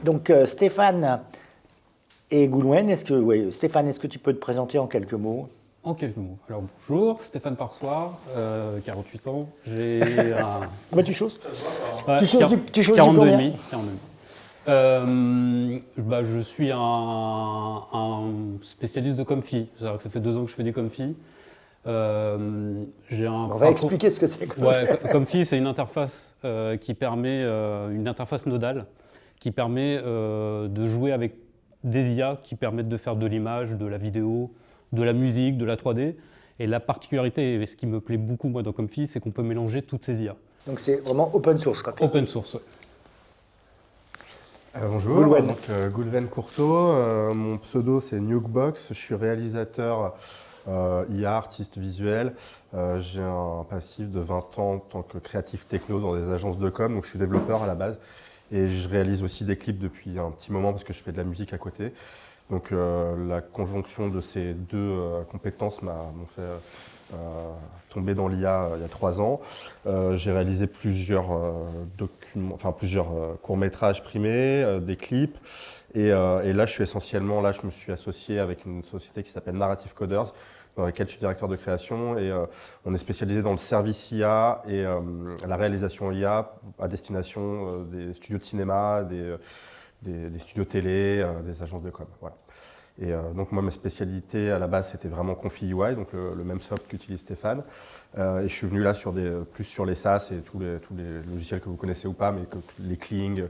Donc Stéphane et Goulwen, Stéphane, est-ce que tu peux te présenter en quelques mots? En quelques mots. Alors bonjour, Stéphane Parsoir, 48 ans. J'ai un. Comment tu choses? Ouais, Tu choses du 42 combien? et demi. 42 et demi. Je suis un spécialiste de Comfy. C'est-à-dire que ça fait 2 ans que je fais du Comfy. J'ai un On va expliquer ce que c'est. Ouais, Comfy, c'est une interface qui permet, une interface nodale qui permet de jouer avec des IA qui permettent de faire de l'image, de la vidéo, de la musique, de la 3D. Et la particularité, et ce qui me plaît beaucoup moi dans Comfy, c'est qu'on peut mélanger toutes ces IA. Donc c'est vraiment open source, quoi. Open source, ouais. Bonjour, Goulwen. donc Goulwen Courteau, mon pseudo c'est Nukebox, je suis réalisateur IA, artiste visuel. J'ai un passif de 20 ans en tant que créatif techno dans des agences de com, donc je suis développeur à la base. Et je réalise aussi des clips depuis un petit moment parce que je fais de la musique à côté. Donc la conjonction de ces deux compétences m'ont fait tomber dans l'IA il y a 3 ans. J'ai réalisé plusieurs plusieurs courts-métrages primés, des clips. Et là, je me suis associé avec une société qui s'appelle Narrative Coders, dans laquelle je suis directeur de création. Et on est spécialisé dans le service IA et la réalisation IA à destination des studios de cinéma, des studios télé, des agences de com. Voilà. Et donc moi, ma spécialité à la base, c'était vraiment Comfy UI, donc le même soft qu'utilise Stéphane. Et je suis venu là plus sur les SaaS et tous les logiciels que vous connaissez ou pas, mais les Kling,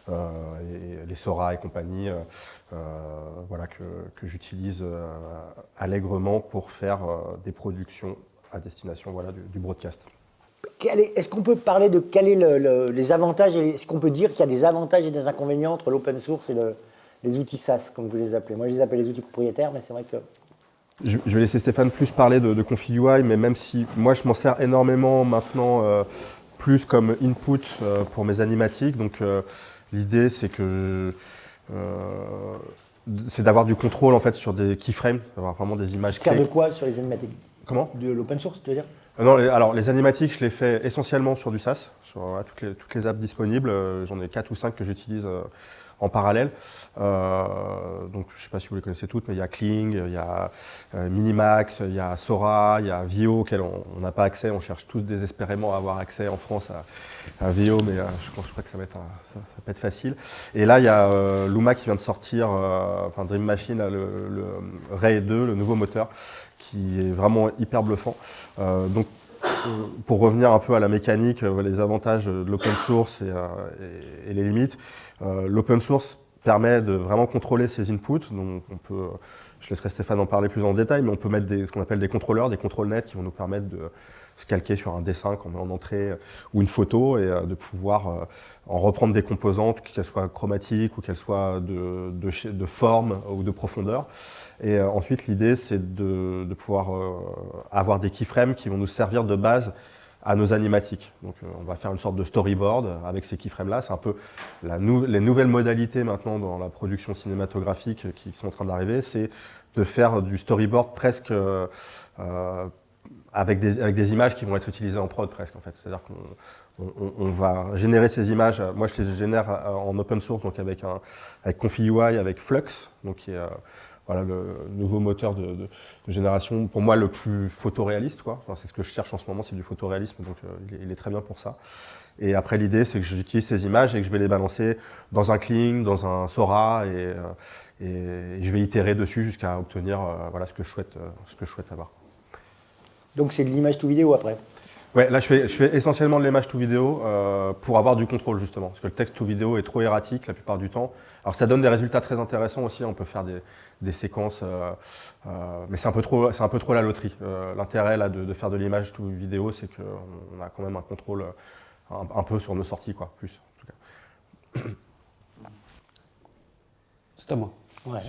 et les Sora et compagnie, voilà, que j'utilise allègrement pour faire des productions à destination, voilà, du broadcast. Est-ce qu'on peut parler de quels sont les avantages et est-ce qu'on peut dire qu'il y a des avantages et des inconvénients entre l'open source et les outils SaaS, comme vous les appelez? Moi, je les appelle les outils propriétaires, mais c'est vrai que... Je vais laisser Stéphane plus parler de Comfy UI, mais même si moi je m'en sers énormément maintenant, plus comme input pour mes animatiques. Donc l'idée c'est que c'est d'avoir du contrôle en fait sur des keyframes, d'avoir vraiment des images Faire clés. de quoi sur les animatiques? Comment? De l'open source, tu veux dire? Non, alors les animatiques, je les fais essentiellement sur du SaaS, sur toutes les apps disponibles. J'en ai 4 ou 5 que j'utilise en parallèle. Donc je ne sais pas si vous les connaissez toutes, mais il y a Kling, il y a Minimax, il y a Sora, il y a Vio, auquel on n'a pas accès. On cherche tous désespérément à avoir accès en France à Vio, mais je crois que ça va être facile. Et là, il y a Luma qui vient de sortir, Dream Machine, le Ray 2, le nouveau moteur, qui est vraiment hyper bluffant. Donc, pour revenir un peu à la mécanique, les avantages de l'open source et les limites, l'open source permet de vraiment contrôler ses inputs. Donc je laisserai Stéphane en parler plus en détail, mais on peut mettre ce qu'on appelle des contrôleurs, des contrôles nets qui vont nous permettre de se calquer sur un dessin qu'on met en entrée ou une photo et de pouvoir en reprendre des composantes, qu'elles soient chromatiques ou qu'elles soient de forme ou de profondeur. Et ensuite, l'idée, c'est de pouvoir avoir des keyframes qui vont nous servir de base à nos animatiques. Donc on va faire une sorte de storyboard avec ces keyframes-là. C'est un peu les nouvelles modalités maintenant dans la production cinématographique qui sont en train d'arriver, c'est de faire du storyboard presque avec des images qui vont être utilisées en prod presque en fait. C'est-à-dire qu'on va générer ces images. Moi, je les génère en open source, donc avec Comfy UI, avec Flux, donc qui est voilà, le nouveau moteur de génération, pour moi, le plus photoréaliste, quoi. Enfin, c'est ce que je cherche en ce moment, c'est du photoréalisme, donc il est très bien pour ça. Et après, l'idée, c'est que j'utilise ces images et que je vais les balancer dans un Kling, dans un Sora, et je vais itérer dessus jusqu'à obtenir voilà, ce que je souhaite avoir. Donc c'est de l'image to vidéo après? Ouais, là je fais essentiellement de l'image to vidéo pour avoir du contrôle justement, parce que le texte to vidéo est trop erratique la plupart du temps. Alors ça donne des résultats très intéressants aussi, on peut faire des séquences, mais c'est un peu trop la loterie. L'intérêt là de faire de l'image to vidéo, c'est qu'on a quand même un contrôle un peu sur nos sorties, quoi, plus en tout cas. C'est à moi. Ouais.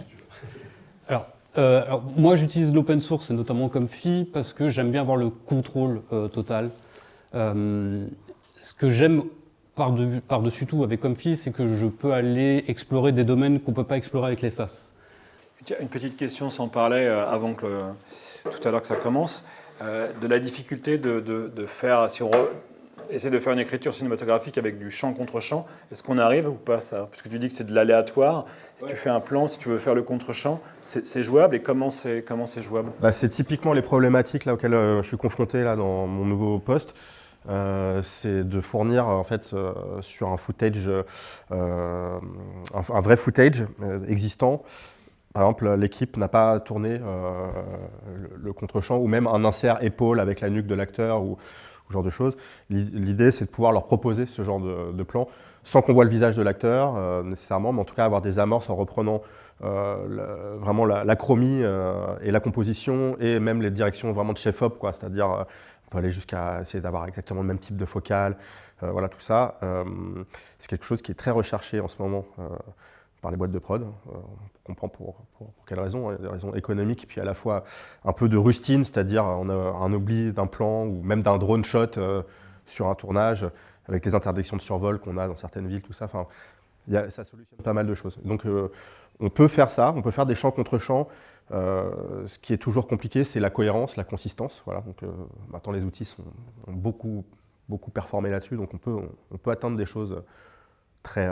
Alors, moi, j'utilise l'open source, et notamment Comfy, parce que j'aime bien avoir le contrôle total. Ce que j'aime par-dessus tout avec Comfy, c'est que je peux aller explorer des domaines qu'on ne peut pas explorer avec les SaaS. Une petite question, sans parler avant tout à l'heure que ça commence, de la difficulté de faire, essayer de faire une écriture cinématographique avec du champ contre champ. Est-ce qu'on arrive ou pas à ça? Parce que tu dis que c'est de l'aléatoire. Si tu fais un plan, si tu veux faire le contre-champ, c'est jouable. Et comment c'est jouable? C'est typiquement les problématiques là, auxquelles je suis confronté là, dans mon nouveau poste. C'est de fournir en fait sur un footage, un vrai footage existant. Par exemple, l'équipe n'a pas tourné le contre-champ ou même un insert épaule avec la nuque de l'acteur ou ce genre de choses. L'idée, c'est de pouvoir leur proposer ce genre de plan sans qu'on voit le visage de l'acteur nécessairement, mais en tout cas avoir des amorces en reprenant vraiment la chromie et la composition et même les directions vraiment de chef-op, quoi. C'est-à-dire on peut aller jusqu'à essayer d'avoir exactement le même type de focale, voilà tout ça. C'est quelque chose qui est très recherché en ce moment par les boîtes de prod. On comprend pour quelles raisons, hein. Des raisons économiques, puis à la fois un peu de rustine, c'est-à-dire on a un oubli d'un plan ou même d'un drone shot sur un tournage, avec les interdictions de survol qu'on a dans certaines villes, tout ça. Enfin, ça solutionne pas mal de choses. Donc on peut faire ça, on peut faire des champs contre champs. Ce qui est toujours compliqué, c'est la cohérence, la consistance. Voilà. Donc maintenant les outils ont beaucoup performé là-dessus, donc on peut atteindre des choses très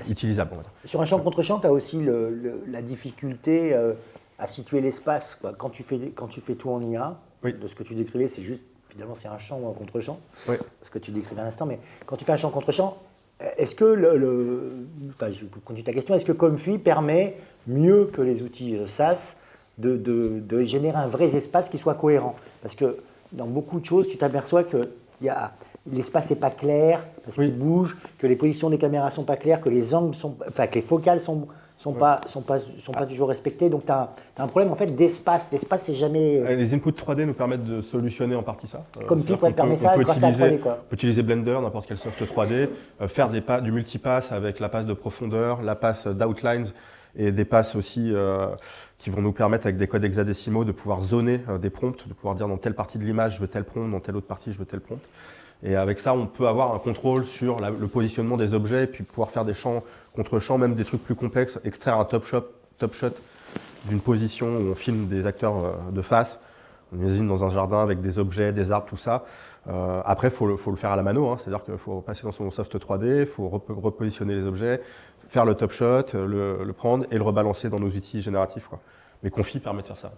utilisables, on va dire. Sur un champ contre champ, tu as aussi la difficulté à situer l'espace, quoi. Quand tu fais tout en IA, Oui. de ce que tu décrivais, c'est juste, finalement, c'est un champ ou un contre-champ, Oui. ce que tu décrivais à l'instant, mais quand tu fais un champ contre champ, est-ce que, enfin, je continue ta question, est-ce que Comfy permet, mieux que les outils SaaS, de générer un vrai espace qui soit cohérent? Parce que dans beaucoup de choses, tu t'aperçois que l'espace n'est pas clair, parce qu'il bouge, que les positions des caméras ne sont pas claires, que les angles que les focales sont pas toujours respectées. Donc tu as un problème en fait d'espace. L'espace, c'est jamais. Les inputs 3D nous permettent de solutionner en partie ça. Comfy permet ça grâce à la 3D, quoi. On peut utiliser Blender, n'importe quel soft 3D, faire du multipass avec la passe de profondeur, la passe d'outlines et des passes aussi qui vont nous permettre avec des codes hexadécimaux de pouvoir zoner des prompts, de pouvoir dire dans telle partie de l'image je veux tel prompt, dans telle autre partie je veux tel prompt. Et avec ça, on peut avoir un contrôle sur le positionnement des objets et puis pouvoir faire des champs contre champs, même des trucs plus complexes, extraire un top shot d'une position où on filme des acteurs de face. On imagine dans un jardin avec des objets, des arbres, tout ça. Après, il faut le faire à la mano, hein, c'est-à-dire qu'il faut passer dans son soft 3D, il faut repositionner les objets, faire le top shot, le prendre et le rebalancer dans nos outils génératifs, quoi. Mais Comfy permet de faire ça.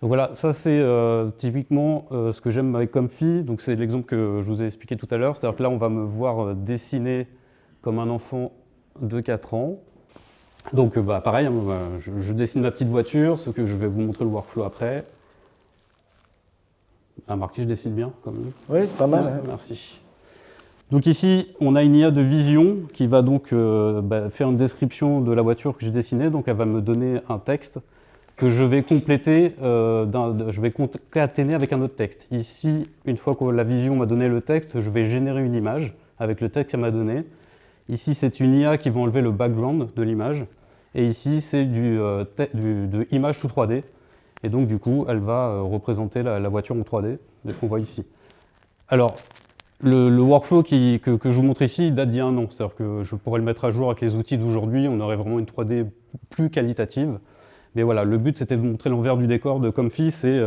Donc voilà, ça c'est typiquement ce que j'aime avec Comfy. Donc c'est l'exemple que je vous ai expliqué tout à l'heure. C'est-à-dire que là, on va me voir dessiner comme un enfant de 4 ans. Donc pareil, hein, je dessine ma petite voiture, ce que je vais vous montrer le workflow après. Remarquez, je dessine bien quand même. Oui, c'est pas mal. Hein. Merci. Donc ici, on a une IA de vision qui va donc faire une description de la voiture que j'ai dessinée. Donc elle va me donner un texte que je vais compléter, je vais concaténer avec un autre texte. Ici, une fois que la vision m'a donné le texte, je vais générer une image avec le texte qu'elle m'a donné. Ici, c'est une IA qui va enlever le background de l'image. Et ici, c'est de image sous 3D. Et donc, du coup, elle va représenter la voiture en 3D, qu'on voit ici. Alors, le workflow que je vous montre ici, il date d'il y a un an. C'est-à-dire que je pourrais le mettre à jour avec les outils d'aujourd'hui. On aurait vraiment une 3D plus qualitative. Mais voilà, le but, c'était de montrer l'envers du décor de Comfy. C'est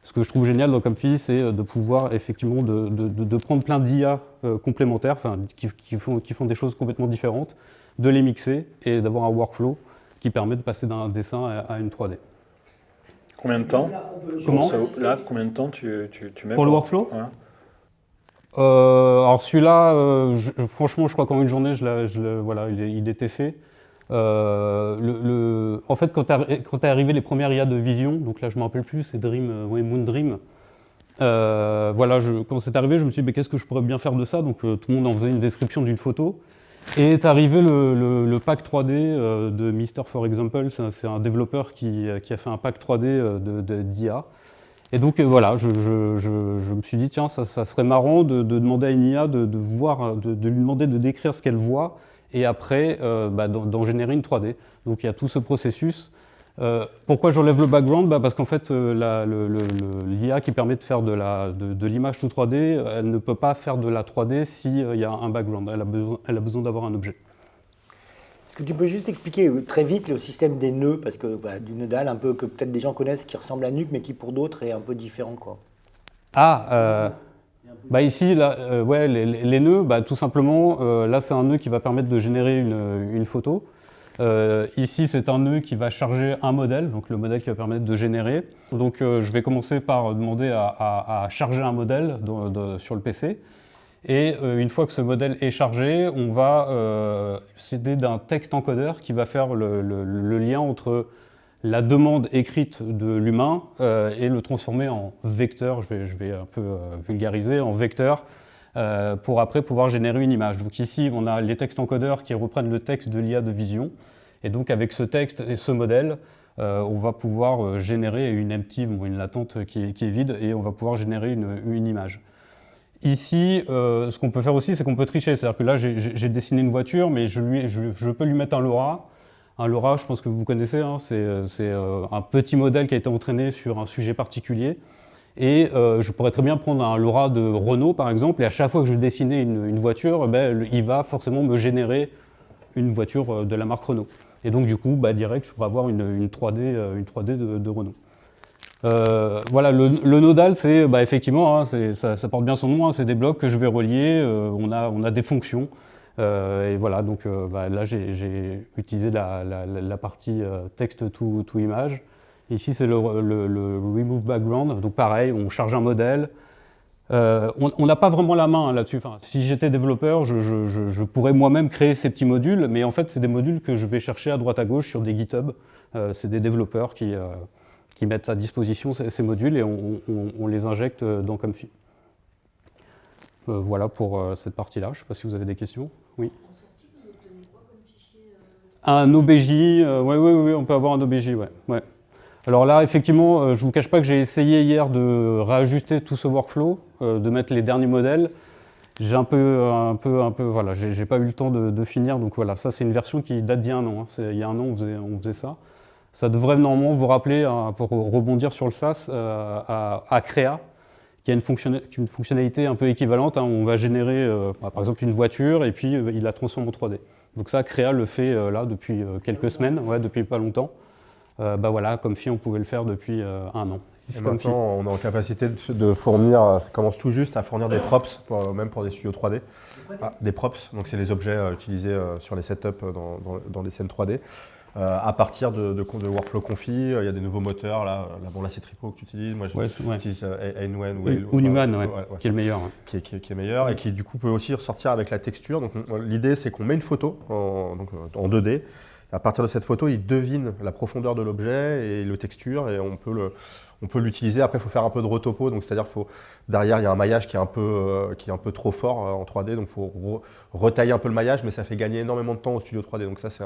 ce que je trouve génial dans Comfy, c'est de pouvoir effectivement de prendre plein d'IA complémentaires, qui font des choses complètement différentes, de les mixer et d'avoir un workflow qui permet de passer d'un dessin à une 3D. Combien de temps? Comment? Là, combien de temps tu mets pour le workflow? Ouais. Alors celui-là, franchement, je crois qu'en une journée, voilà, il était fait. En fait, quand est arrivé les premières IA de vision, donc là je ne me rappelle plus, c'est Moon Dream. Voilà, quand c'est arrivé, je me suis dit, mais qu'est-ce que je pourrais bien faire de ça? Donc tout le monde en faisait une description d'une photo. Et est arrivé le pack 3D de Mister For Example. C'est un développeur qui a fait un pack 3D d'IA. Et donc voilà, je me suis dit, tiens, ça serait marrant de demander à une IA de lui demander de décrire ce qu'elle voit et après d'en générer une 3D. Donc il y a tout ce processus. Pourquoi j'enlève le background? Parce qu'en fait, l'IA qui permet de faire de l'image sous 3D, elle ne peut pas faire de la 3D s'il y a un background. Elle a besoin d'avoir un objet. Est-ce que tu peux juste expliquer très vite le système des nœuds, parce que du nodal, un peu que peut-être des gens connaissent, qui ressemble à Nuke, mais qui pour d'autres est un peu différent, quoi. Ah, Il y Bah ici, là, ouais, les nœuds, bah, tout simplement, là c'est un nœud qui va permettre de générer une photo. Ici c'est un nœud qui va charger un modèle, donc le modèle qui va permettre de générer. Donc je vais commencer par demander à charger un modèle sur le PC. Et une fois que ce modèle est chargé, on va s'aider d'un texte encodeur qui va faire le lien entre la demande écrite de l'humain et le transformer en vecteur, je vais un peu vulgariser, en vecteur, pour après pouvoir générer une image. Donc ici, on a les textes encodeurs qui reprennent le texte de l'IA de vision. Et donc avec ce texte et ce modèle, on va pouvoir générer une empty, une latente qui est vide, et on va pouvoir générer une image. Ici, ce qu'on peut faire aussi, c'est qu'on peut tricher. C'est-à-dire que là, j'ai dessiné une voiture, mais je peux lui mettre un LoRa. Un LoRa, je pense que vous connaissez, hein, c'est un petit modèle qui a été entraîné sur un sujet particulier. Et je pourrais très bien prendre un LoRa de Renault, par exemple, et à chaque fois que je vais dessiner une voiture, ben, il va forcément me générer une voiture de la marque Renault. Et donc, du coup, bah, direct, je pourrais avoir une 3D de Renault. Voilà, le nodal, c'est bah, effectivement, hein, ça porte bien son nom, hein, c'est des blocs que je vais relier, on a des fonctions. Et voilà, donc bah, là j'ai utilisé la partie texte to image. Ici c'est le remove background, donc pareil, on charge un modèle. On n'a pas vraiment la main là-dessus. Enfin, si j'étais développeur, je pourrais moi-même créer ces petits modules, mais en fait c'est des modules que je vais chercher à droite à gauche sur des GitHub. C'est des développeurs qui mettent à disposition ces modules et on les injecte dans Comfy. Voilà pour cette partie-là. Je ne sais pas si vous avez des questions. Oui. En sortie, vous obtenez quoi comme fichier Un OBJ, oui, on peut avoir un OBJ, ouais. Alors là, effectivement, je ne vous cache pas que j'ai essayé hier de réajuster tout ce workflow, de mettre les derniers modèles. J'ai voilà, j'ai pas eu le temps de finir, donc voilà, ça c'est une version qui date d'il y a un an. Hein. Il y a un an, on faisait ça. Ça devrait normalement vous rappeler, pour rebondir sur le SaaS, à Crea, qui a une fonctionnalité un peu équivalente. Hein. On va générer, par exemple, une voiture et puis il la transforme en 3D. Donc ça, Crea le fait là depuis quelques semaines, depuis pas longtemps. Bah voilà, Comfy, on pouvait le faire depuis un an. Et maintenant, on est en capacité de fournir, commence tout juste à fournir des props, même pour des studios 3D. Des props, donc c'est les objets utilisés sur les setups dans les scènes 3D. À partir de workflow Comfy, il y a des nouveaux moteurs. Là c'est Tripo que tu utilises. Moi, j'utilise Ainwen ou Numan, qui est le meilleur. Qui est meilleur et qui, du coup, peut aussi ressortir avec la texture. Donc, l'idée, c'est qu'on met une photo en 2D. À partir de cette photo, il devine la profondeur de l'objet et le texture et on peut l'utiliser. Après, il faut faire un peu de retopo, donc c'est-à-dire qu'il derrière, il y a un maillage qui est un peu trop fort en 3D, donc il faut retailler un peu le maillage, mais ça fait gagner énormément de temps au studio 3D. Donc ça, c'est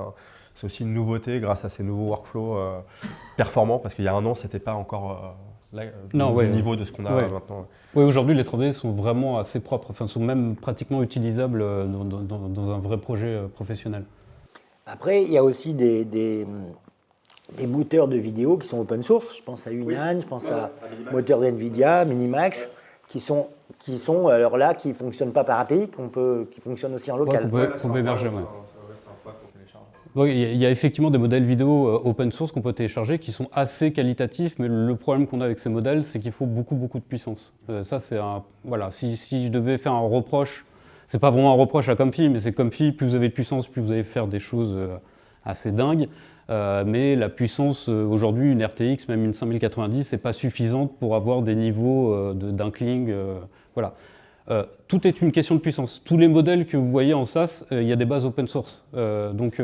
aussi une nouveauté grâce à ces nouveaux workflows performants, parce qu'il y a un an, c'était pas encore le niveau de ce qu'on a maintenant. Oui, aujourd'hui, les 3D sont vraiment assez propres, enfin, sont même pratiquement utilisables dans un vrai projet professionnel. Après, il y a aussi des moteurs de vidéo qui sont open source. Je pense à Union, je pense à moteur d'NVIDIA, Minimax, qui ne fonctionnent pas par API, qui fonctionnent aussi en local. Qu'on peut héberger, il y a effectivement des modèles vidéo open source qu'on peut télécharger qui sont assez qualitatifs, mais le problème qu'on a avec ces modèles, c'est qu'il faut beaucoup de puissance. Ça, c'est voilà, si je devais faire un reproche, c'est pas vraiment un reproche à Comfy, mais c'est Comfy, plus vous avez de puissance, plus vous allez faire des choses assez dingues. Mais la puissance, aujourd'hui, une RTX, même une 5090, c'est pas suffisante pour avoir des niveaux d'inkling. Voilà. Tout est une question de puissance. Tous les modèles que vous voyez en SaaS, il y a des bases open source. Donc,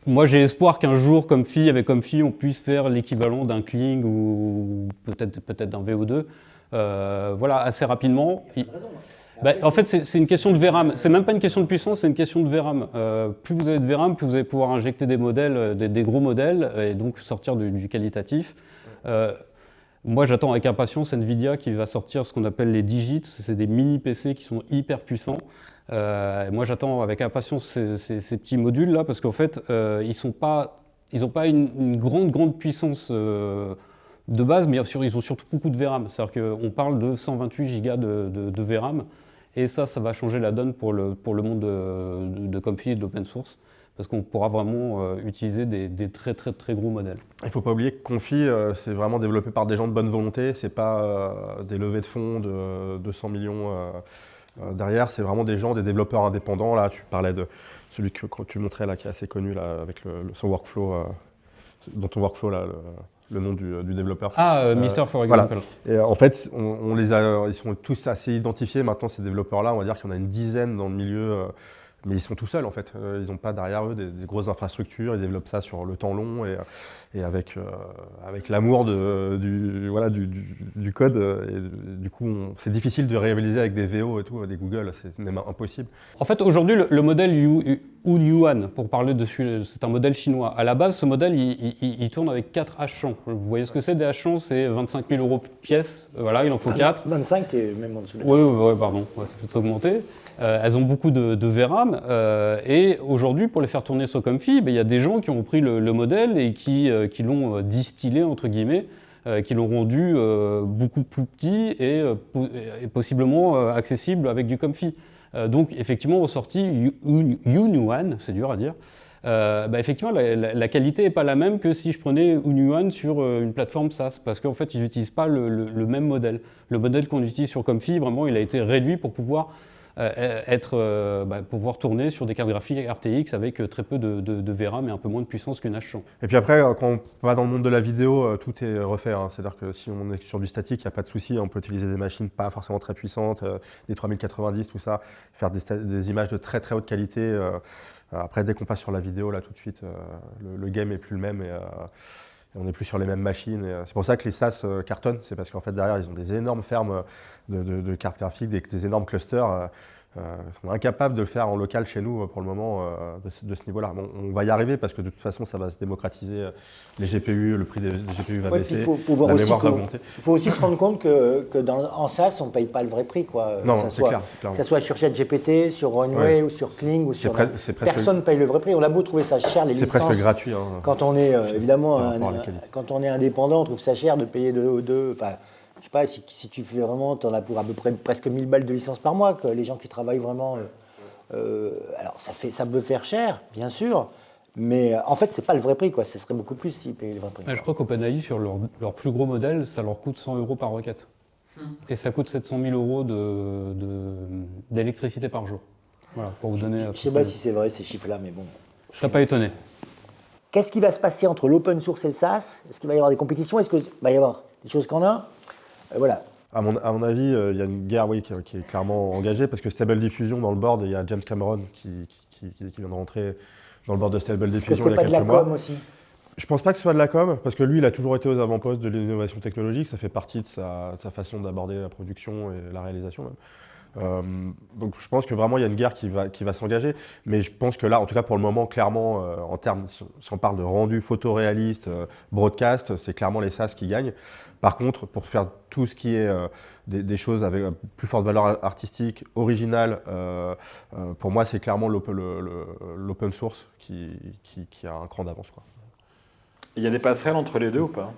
moi, j'ai espoir qu'un jour, avec Comfy, on puisse faire l'équivalent d'un Kling ou peut-être d'un VO2. Voilà, assez rapidement. En fait, c'est une question de VRAM. C'est même pas une question de puissance, c'est une question de VRAM. Plus vous avez de VRAM, plus vous allez pouvoir injecter des modèles, des gros modèles, et donc sortir du qualitatif. Moi, j'attends avec impatience NVIDIA qui va sortir ce qu'on appelle les digits. C'est des mini PC qui sont hyper puissants. Moi, j'attends avec impatience ces petits modules-là parce qu'en fait, ils n'ont pas une grande puissance de base, mais ils ont surtout beaucoup de VRAM. C'est-à-dire qu'on parle de 128 Go de VRAM. Et ça va changer la donne pour le monde de Comfy et de l'open source. parce qu'on pourra vraiment utiliser des très très très gros modèles. Il ne faut pas oublier que Confi, c'est vraiment développé par des gens de bonne volonté, c'est pas des levées de fonds de 200 millions derrière, c'est vraiment des gens, des développeurs indépendants. Là, tu parlais de celui que tu montrais là, qui est assez connu là, avec son workflow, dans ton workflow là, le nom du développeur. Mister for voilà. example. Et en fait, ils sont tous assez identifiés maintenant, ces développeurs-là. On va dire qu'il y en a une dizaine dans le milieu, mais ils sont tout seuls en fait. Ils n'ont pas derrière eux des grosses infrastructures. Ils développent ça sur le temps long et avec l'amour du code. Et du coup, c'est difficile de réaliser avec des VO et tout, des Google, c'est même impossible. En fait, aujourd'hui, le modèle Hunyuan, pour parler dessus, c'est un modèle chinois. À la base, ce modèle, il tourne avec 4 H100. Vous voyez ce que c'est des H100? C'est 25 000 € pièce. Voilà, il en faut 4. 25 et même en dessous. Oui, pardon, ça peut augmenter. Elles ont beaucoup de VRAM. Et aujourd'hui, pour les faire tourner sur Comfy, il y a des gens qui ont pris le modèle et qui l'ont distillé, entre guillemets, qui l'ont rendu beaucoup plus petit et possiblement accessible avec du Comfy. Donc, effectivement, au sorti, Hunyuan, c'est dur à dire, effectivement, la qualité n'est pas la même que si je prenais Hunyuan sur une plateforme SaaS, parce qu'en fait, ils n'utilisent pas le même modèle. Le modèle qu'on utilise sur Comfy, vraiment, il a été réduit pour pouvoir pouvoir tourner sur des cartes graphiques RTX avec très peu de VRAM et un peu moins de puissance qu'une H100. Et puis après, quand on va dans le monde de la vidéo, tout est refait. Hein. C'est-à-dire que si on est sur du statique, il n'y a pas de souci. On peut utiliser des machines pas forcément très puissantes, des 3090, tout ça, faire des images de très très haute qualité. Après, dès qu'on passe sur la vidéo, là tout de suite, le game est plus le même. Et on n'est plus sur les mêmes machines. C'est pour ça que les SaaS cartonnent. C'est parce qu'en fait, derrière, ils ont des énormes fermes de cartes graphiques, des énormes clusters. On est incapable de le faire en local chez nous pour le moment de ce niveau-là. Bon, on va y arriver parce que de toute façon, ça va se démocratiser. Les GPU, le prix des GPU va baisser, la mémoire va augmenter. Il faut aussi se rendre compte que en SaaS, on ne paye pas le vrai prix. Quoi. Non, c'est clair. Que ce soit sur ChatGPT, sur Runway ou sur Kling ou sur... Personne ne paye le vrai prix. On a beau trouver ça cher, les licences. C'est presque gratuit. Hein, quand on est évidemment quand on est indépendant, on trouve ça cher de payer je sais pas, si tu fais vraiment, tu en as pour à peu près presque 1000 balles de licence par mois, que les gens qui travaillent vraiment. Alors ça peut faire cher, bien sûr, mais en fait, c'est pas le vrai prix, quoi. Ce serait beaucoup plus s'ils payaient le vrai prix. Je crois qu'OpenAI, sur leur plus gros modèle, ça leur coûte 100 € par requête. Et ça coûte 700 000 € d'électricité par jour. Voilà, pour vous donner. Je sais pas si c'est vrai ces chiffres-là, mais bon. Ça n'a pas étonné. Qu'est-ce qui va se passer entre l'open source et le SaaS? Est-ce qu'il va y avoir des compétitions? Est-ce qu'il va y avoir des choses qu'on a? Voilà. À mon avis, il y a une guerre qui est clairement engagée parce que Stable Diffusion, dans le board, il y a James Cameron qui vient de rentrer dans le board de Stable Diffusion il y a quelques mois. C'est pas de la com aussi? Je pense pas que ce soit de la com, parce que lui, il a toujours été aux avant-postes de l'innovation technologique, ça fait partie de sa façon d'aborder la production et la réalisation même. Donc je pense que vraiment il y a une guerre qui va s'engager, mais je pense que là, en tout cas pour le moment, clairement, en termes, si on parle de rendu photoréaliste, broadcast, c'est clairement les SaaS qui gagnent. Par contre, pour faire tout ce qui est des choses avec plus forte valeur artistique, originale, pour moi c'est clairement l'open source qui a un cran d'avance, quoi. Il y a des passerelles entre les deux ou pas?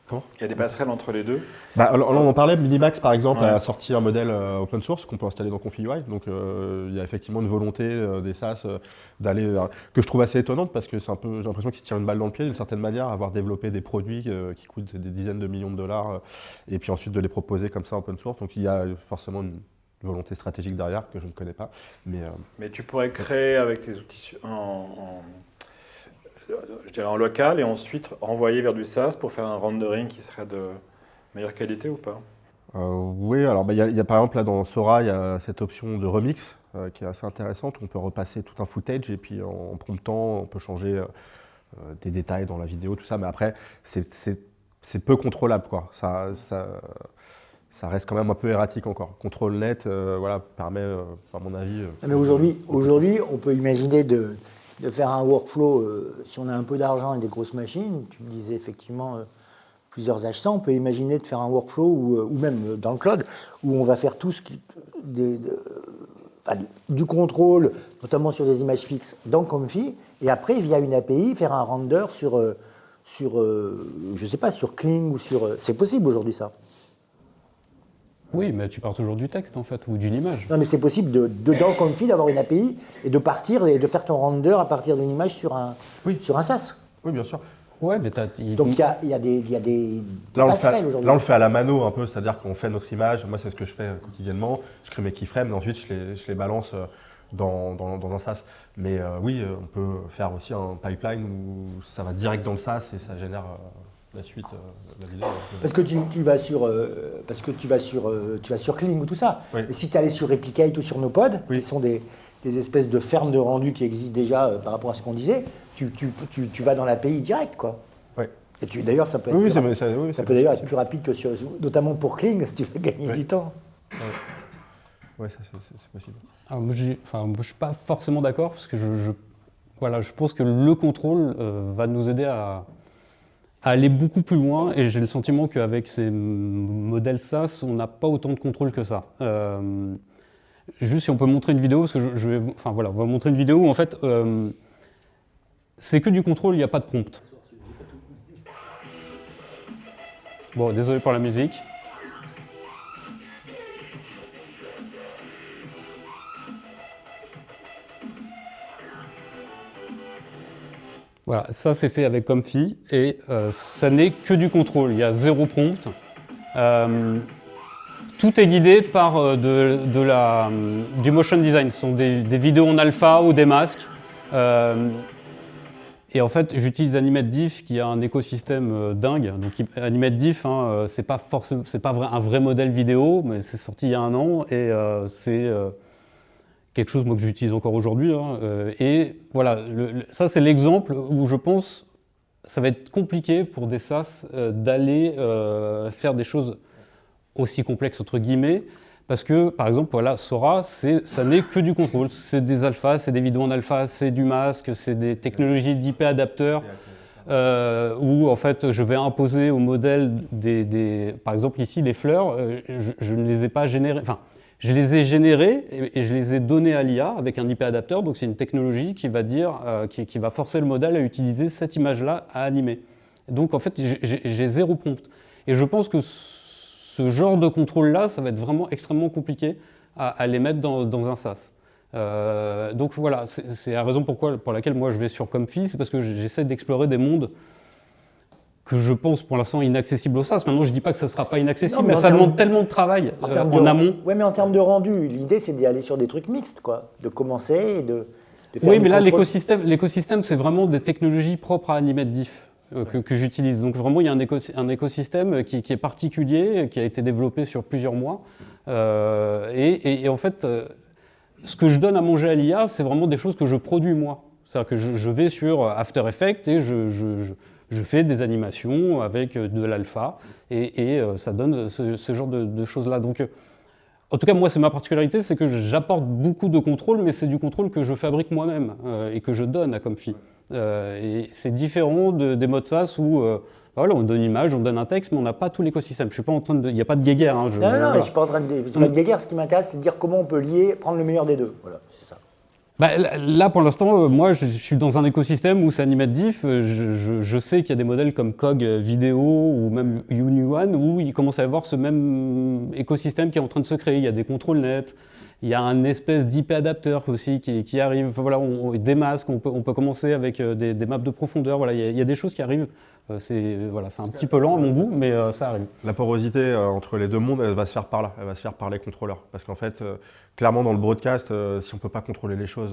Comment? Il y a des passerelles entre les deux? Alors, on en parlait, Minimax par exemple a sorti un modèle open source qu'on peut installer dans ConfiUI. Donc il y a effectivement une volonté des SaaS d'aller que je trouve assez étonnante parce que c'est un peu, j'ai l'impression qu'ils se tirent une balle dans le pied d'une certaine manière, avoir développé des produits qui coûtent des dizaines de millions de dollars et puis ensuite de les proposer comme ça open source. Donc il y a forcément une volonté stratégique derrière que je ne connais pas. Mais tu pourrais créer avec tes outils je dirais en local et ensuite renvoyer vers du SaaS pour faire un rendering qui serait de meilleure qualité ou pas? Oui, alors il y a par exemple là dans Sora, il y a cette option de remix qui est assez intéressante. On peut repasser tout un footage et puis en promptant, on peut changer des détails dans la vidéo, tout ça. Mais après, c'est peu contrôlable, quoi. Ça reste quand même un peu erratique encore. Contrôle net, permet, à mon avis. Mais aujourd'hui, on peut imaginer de faire un workflow, si on a un peu d'argent et des grosses machines, tu me disais effectivement plusieurs H100, on peut imaginer de faire un workflow ou même dans le cloud, où on va faire tout ce qui, du contrôle, notamment sur des images fixes dans Comfy, et après, via une API, faire un render sur je sais pas, sur Kling ou sur... C'est possible aujourd'hui, ça? Oui, mais tu pars toujours du texte en fait, ou d'une image. Non, mais c'est possible dans Comfy d'avoir une API et de partir et de faire ton render à partir d'une image sur un SaaS. Oui, bien sûr. Ouais, mais Donc il y a des Là, passerelles aujourd'hui. là, on le fait à la mano un peu, c'est-à-dire qu'on fait notre image. Moi, c'est ce que je fais quotidiennement. Je crée mes keyframes et ensuite je les balance dans un SaaS. Mais oui, on peut faire aussi un pipeline où ça va direct dans le SaaS et ça génère la suite de la vidéo. Parce que tu vas sur Kling ou tout ça. Oui. Et si tu allais sur Replicate ou sur Nopod, Oui. qui sont des espèces de fermes de rendu qui existent déjà par rapport à ce qu'on disait, tu vas dans l'API direct, quoi. Oui. Et d'ailleurs, ça peut être, Oui, plus, ça peut d'ailleurs être plus rapide que notamment pour Kling, si tu veux gagner Oui. du temps. Oui, c'est possible. Alors, moi, je ne suis pas forcément d'accord parce que voilà, je pense que le contrôle va nous aider à aller beaucoup plus loin et j'ai le sentiment qu'avec ces modèles SaaS, on n'a pas autant de contrôle que ça. Juste si on peut montrer une vidéo, parce que on va montrer une vidéo où en fait c'est que du contrôle, il n'y a pas de prompt. Bon, désolé pour la musique. Voilà, ça c'est fait avec Comfy et ça n'est que du contrôle, il y a zéro prompt. Tout est guidé par du motion design, ce sont des vidéos en alpha ou des masques. Et en fait, j'utilise AnimateDiff qui a un écosystème dingue. Donc AnimateDiff, c'est pas un vrai modèle vidéo, mais c'est sorti il y a 1 an et c'est quelque chose moi, que j'utilise encore aujourd'hui. Et voilà, ça c'est l'exemple où je pense ça va être compliqué pour des SaaS d'aller faire des choses aussi complexes entre guillemets, parce que par exemple voilà, Sora, ça n'est que du contrôle, c'est des alphas, c'est des vidéos en alpha, c'est du masque, c'est des technologies d'IP adapteurs. Où en fait je vais imposer au modèle par exemple ici les fleurs, je ne les ai pas générées, enfin je les ai générées et je les ai données à l'IA avec un IP adapteur, donc c'est une technologie qui va qui va forcer le modèle à utiliser cette image-là à animer. Donc en fait j'ai zéro prompt. Et je pense que ce genre de contrôle-là, ça va être vraiment extrêmement compliqué à les mettre dans un SaaS. Donc voilà, c'est la raison pour laquelle moi je vais sur Comfy, c'est parce que j'essaie d'explorer des mondes que je pense pour l'instant inaccessibles au SaaS. Maintenant, je ne dis pas que ça ne sera pas inaccessible, mais ça demande tellement de travail en amont. Oui, mais en termes de rendu, l'idée c'est d'y aller sur des trucs mixtes, quoi. De commencer et de faire oui, mais là, l'écosystème, c'est vraiment des technologies propres à AnimateDiff que j'utilise. Donc vraiment, il y a un écosystème qui est particulier, qui a été développé sur plusieurs mois. Et en fait, ce que je donne à manger à l'IA, c'est vraiment des choses que je produis moi. C'est-à-dire que je vais sur After Effects et je fais des animations avec de l'alpha et ça donne ce genre de choses-là. Donc, en tout cas, moi, c'est ma particularité, c'est que j'apporte beaucoup de contrôle, mais c'est du contrôle que je fabrique moi-même et que je donne à Comfy. Et c'est différent des modes SaaS où voilà, on donne une image, on donne un texte, mais on n'a pas tout l'écosystème. Je suis pas en train de, il n'y a pas de guéguerre. Hein, non, mais je suis pas en train de. C'est pas de guéguerre. Ce qui m'intéresse, c'est de dire comment on peut prendre le meilleur des deux. Voilà, c'est ça. Bah, là, pour l'instant, moi, je suis dans un écosystème où c'est AnimateDiff. Je sais qu'il y a des modèles comme Cog Vidéo ou même Unuan où il commence à y avoir ce même écosystème qui est en train de se créer. Il y a des contrôles nets, il y a un espèce d'IP adapteur aussi qui arrive. Enfin, voilà, des masques, on peut commencer avec des maps de profondeur. Voilà, il y a des choses qui arrivent. C'est un petit peu lent à mon goût, mais ça arrive. La porosité entre les deux mondes, elle va se faire par là, elle va se faire par les contrôleurs. Parce qu'en fait, clairement dans le broadcast, si on ne peut pas contrôler les choses,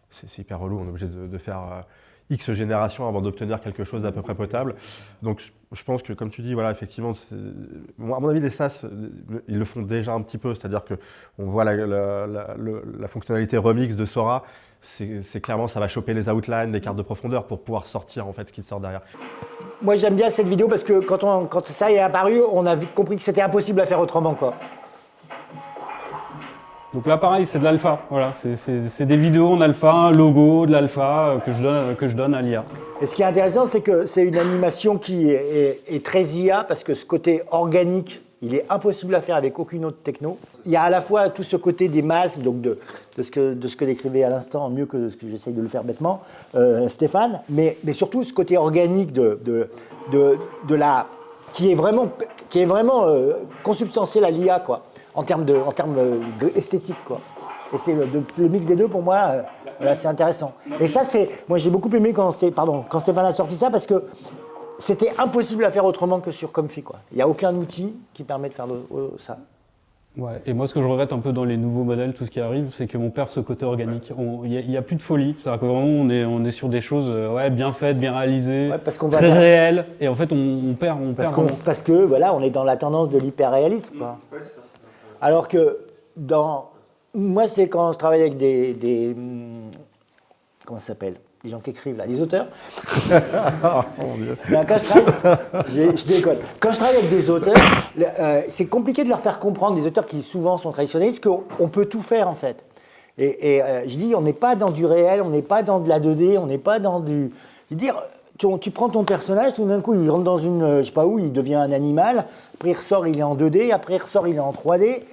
c'est hyper relou. On est obligé de faire X générations avant d'obtenir quelque chose d'à peu près potable. Donc je pense que, comme tu dis, voilà, effectivement, à mon avis, les SaaS, ils le font déjà un petit peu. C'est-à-dire qu'on voit la fonctionnalité remix de Sora. C'est clairement, ça va choper les outlines, les cartes de profondeur pour pouvoir sortir en fait ce qui sort derrière. Moi, j'aime bien cette vidéo parce que quand ça est apparu, on a vite compris que c'était impossible à faire autrement, quoi. Donc là, pareil, c'est de l'alpha. Voilà, c'est des vidéos en alpha, un logo de l'alpha que je donne à l'IA. Et ce qui est intéressant, c'est que c'est une animation qui est très IA parce que ce côté organique, il est impossible à faire avec aucune autre techno. Il y a à la fois tout ce côté des masques, donc de ce que décrivait à l'instant, mieux que ce que j'essaye de le faire bêtement, Stéphane, mais surtout ce côté organique de la qui est vraiment consubstantiel à l'IA, quoi, en termes esthétiques, quoi. Et c'est le mix des deux, pour moi, voilà, c'est intéressant. Et ça, moi j'ai beaucoup aimé quand Stéphane a sorti ça, parce que c'était impossible à faire autrement que sur Comfy, quoi. Il n'y a aucun outil qui permet de faire ça. Ouais, et moi, ce que je regrette un peu dans les nouveaux modèles, tout ce qui arrive, c'est qu'on perd ce côté organique. Il n'y a plus de folie. C'est-à-dire que vraiment, on est sur des choses bien faites, bien réalisées, Ouais, parce qu'on très réelles. Et en fait, on perd. Parce que voilà, on est dans la tendance de l'hyper-réalisme, quoi. Alors que moi, c'est quand je travaille avec comment ça s'appelle? Les gens qui écrivent, là, les auteurs. Ben, quand je déconne. Quand je travaille avec des auteurs, c'est compliqué de leur faire comprendre, des auteurs qui souvent sont traditionnalistes, qu'on peut tout faire, en fait. Et je dis, on n'est pas dans du réel, on n'est pas dans de la 2D, on n'est pas dans du... Je veux dire, tu prends ton personnage, tout d'un coup, il rentre dans je sais pas où, il devient un animal, après il ressort, il est en 2D, après il ressort, il est en 3D.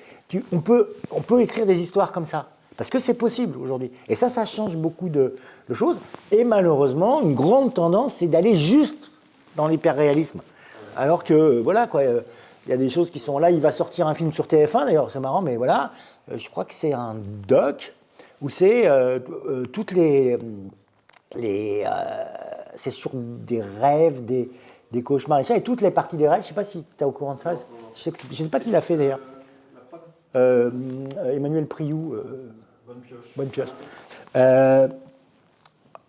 On peut écrire des histoires comme ça. Parce que c'est possible aujourd'hui. Et ça change beaucoup de choses. Et malheureusement, une grande tendance, c'est d'aller juste dans l'hyperréalisme. Alors que, voilà, quoi, il y a des choses qui sont là. Il va sortir un film sur TF1, d'ailleurs, c'est marrant, mais voilà. Je crois que c'est un doc où c'est toutes c'est sur des rêves, des cauchemars et ça, et toutes les parties des rêves. Je ne sais pas si tu es au courant de ça. Je ne sais pas qui l'a fait, d'ailleurs. Emmanuel Priou. Bonne pioche.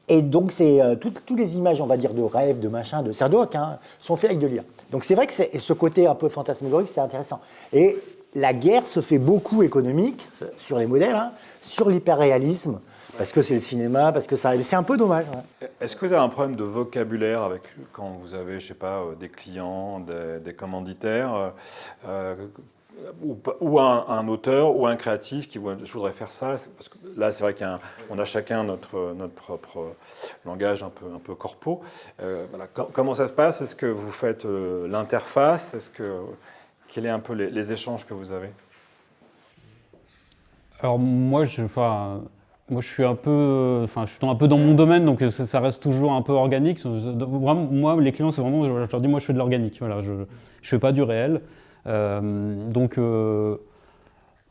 Et donc, c'est toutes les images, on va dire, de rêves, de machin, c'est un doc, hein, sont faits avec de l'IA. Donc, c'est vrai que ce côté un peu fantasmagorique, c'est intéressant. Et la guerre se fait beaucoup économique sur les modèles, hein, sur l'hyperréalisme, parce que c'est le cinéma, parce que c'est un peu dommage. Ouais. Est-ce que vous avez un problème de vocabulaire quand vous avez, je sais pas, des clients, des commanditaires ou un auteur ou un créatif qui voit, je voudrais faire ça, parce que là c'est vrai qu'on a chacun notre propre langage un peu corpo. Voilà. Comment ça se passe? Est-ce que vous faites l'interface? Quels sont un peu les échanges que vous avez? Alors moi, je suis un peu dans mon domaine, donc ça reste toujours un peu organique. Vraiment, moi, les clients, c'est vraiment, je leur dis, moi, je fais de l'organique. Voilà, je fais pas du réel.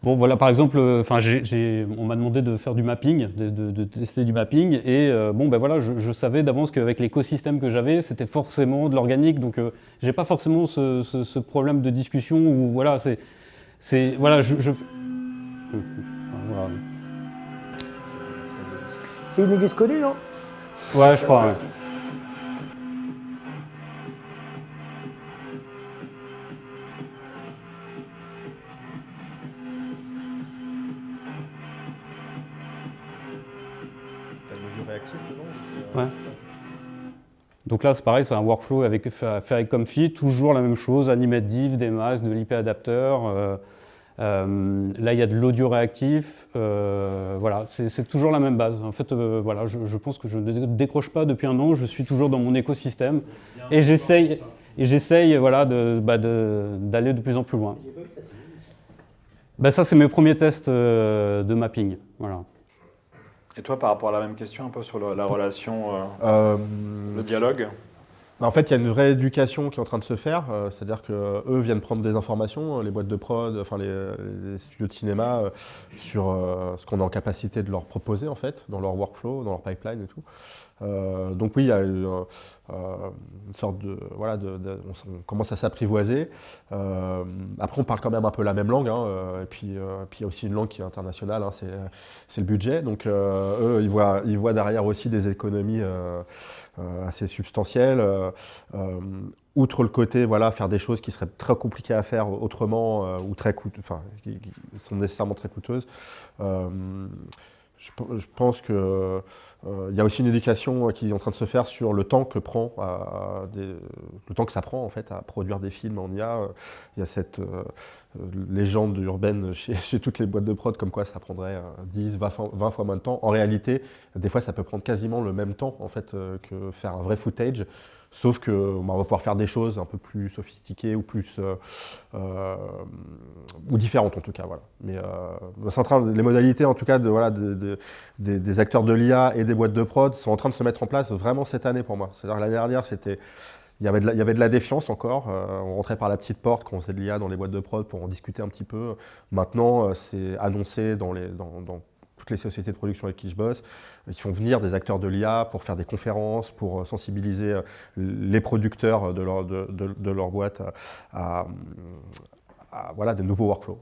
Bon, voilà, par exemple, on m'a demandé de faire du mapping, de tester du mapping, et voilà, je savais d'avance qu'avec l'écosystème que j'avais, c'était forcément de l'organique, donc j'ai pas forcément ce problème de discussion où voilà, voilà, voilà. C'est une église connue, non? Ouais, je crois. Ouais. Ouais. Donc là, c'est pareil, c'est un workflow fait avec Comfy, toujours la même chose, animate div, des masques, de l'IP adapteur. Là, il y a de l'audio réactif. Voilà, c'est toujours la même base. En fait, voilà, je pense que je ne décroche pas depuis un an. Je suis toujours dans mon écosystème et j'essaye, voilà, d'aller de plus en plus loin. Ça, c'est mes premiers tests de mapping. Voilà. Et toi, par rapport à la même question, un peu sur la relation, le dialogue? En fait, il y a une vraie éducation qui est en train de se faire, c'est-à-dire qu'eux viennent prendre des informations, les boîtes de prod, enfin les studios de cinéma, sur ce qu'on est en capacité de leur proposer en fait, dans leur workflow, dans leur pipeline et tout. Donc oui, il y a une sorte de... Voilà, on commence à s'apprivoiser. Après, on parle quand même un peu la même langue, hein, et puis il y a aussi une langue qui est internationale, hein, c'est le budget. Donc eux, ils voient derrière aussi des économies assez substantielles. Outre le côté, voilà, faire des choses qui seraient très compliquées à faire autrement, ou qui sont nécessairement très coûteuses, je pense que il y a aussi une éducation qui est en train de se faire sur le temps que ça prend en fait à produire des films en IA. Il y a cette légende urbaine chez toutes les boîtes de prod comme quoi ça prendrait 10, 20 fois moins de temps. En réalité, des fois ça peut prendre quasiment le même temps en fait que faire un vrai footage. Sauf qu'on va pouvoir faire des choses un peu plus sophistiquées ou ou différentes en tout cas. Voilà. Mais les modalités en tout cas des acteurs de l'IA et des boîtes de prod sont en train de se mettre en place vraiment cette année pour moi. C'est-à-dire que l'année dernière, il il y avait de la défiance encore. On rentrait par la petite porte quand on faisait de l'IA dans les boîtes de prod pour en discuter un petit peu. Maintenant, c'est annoncé dans toutes les sociétés de production avec qui je bosse. Ils font venir des acteurs de l'IA pour faire des conférences, pour sensibiliser les producteurs de leur boîte à voilà, de nouveaux workflows.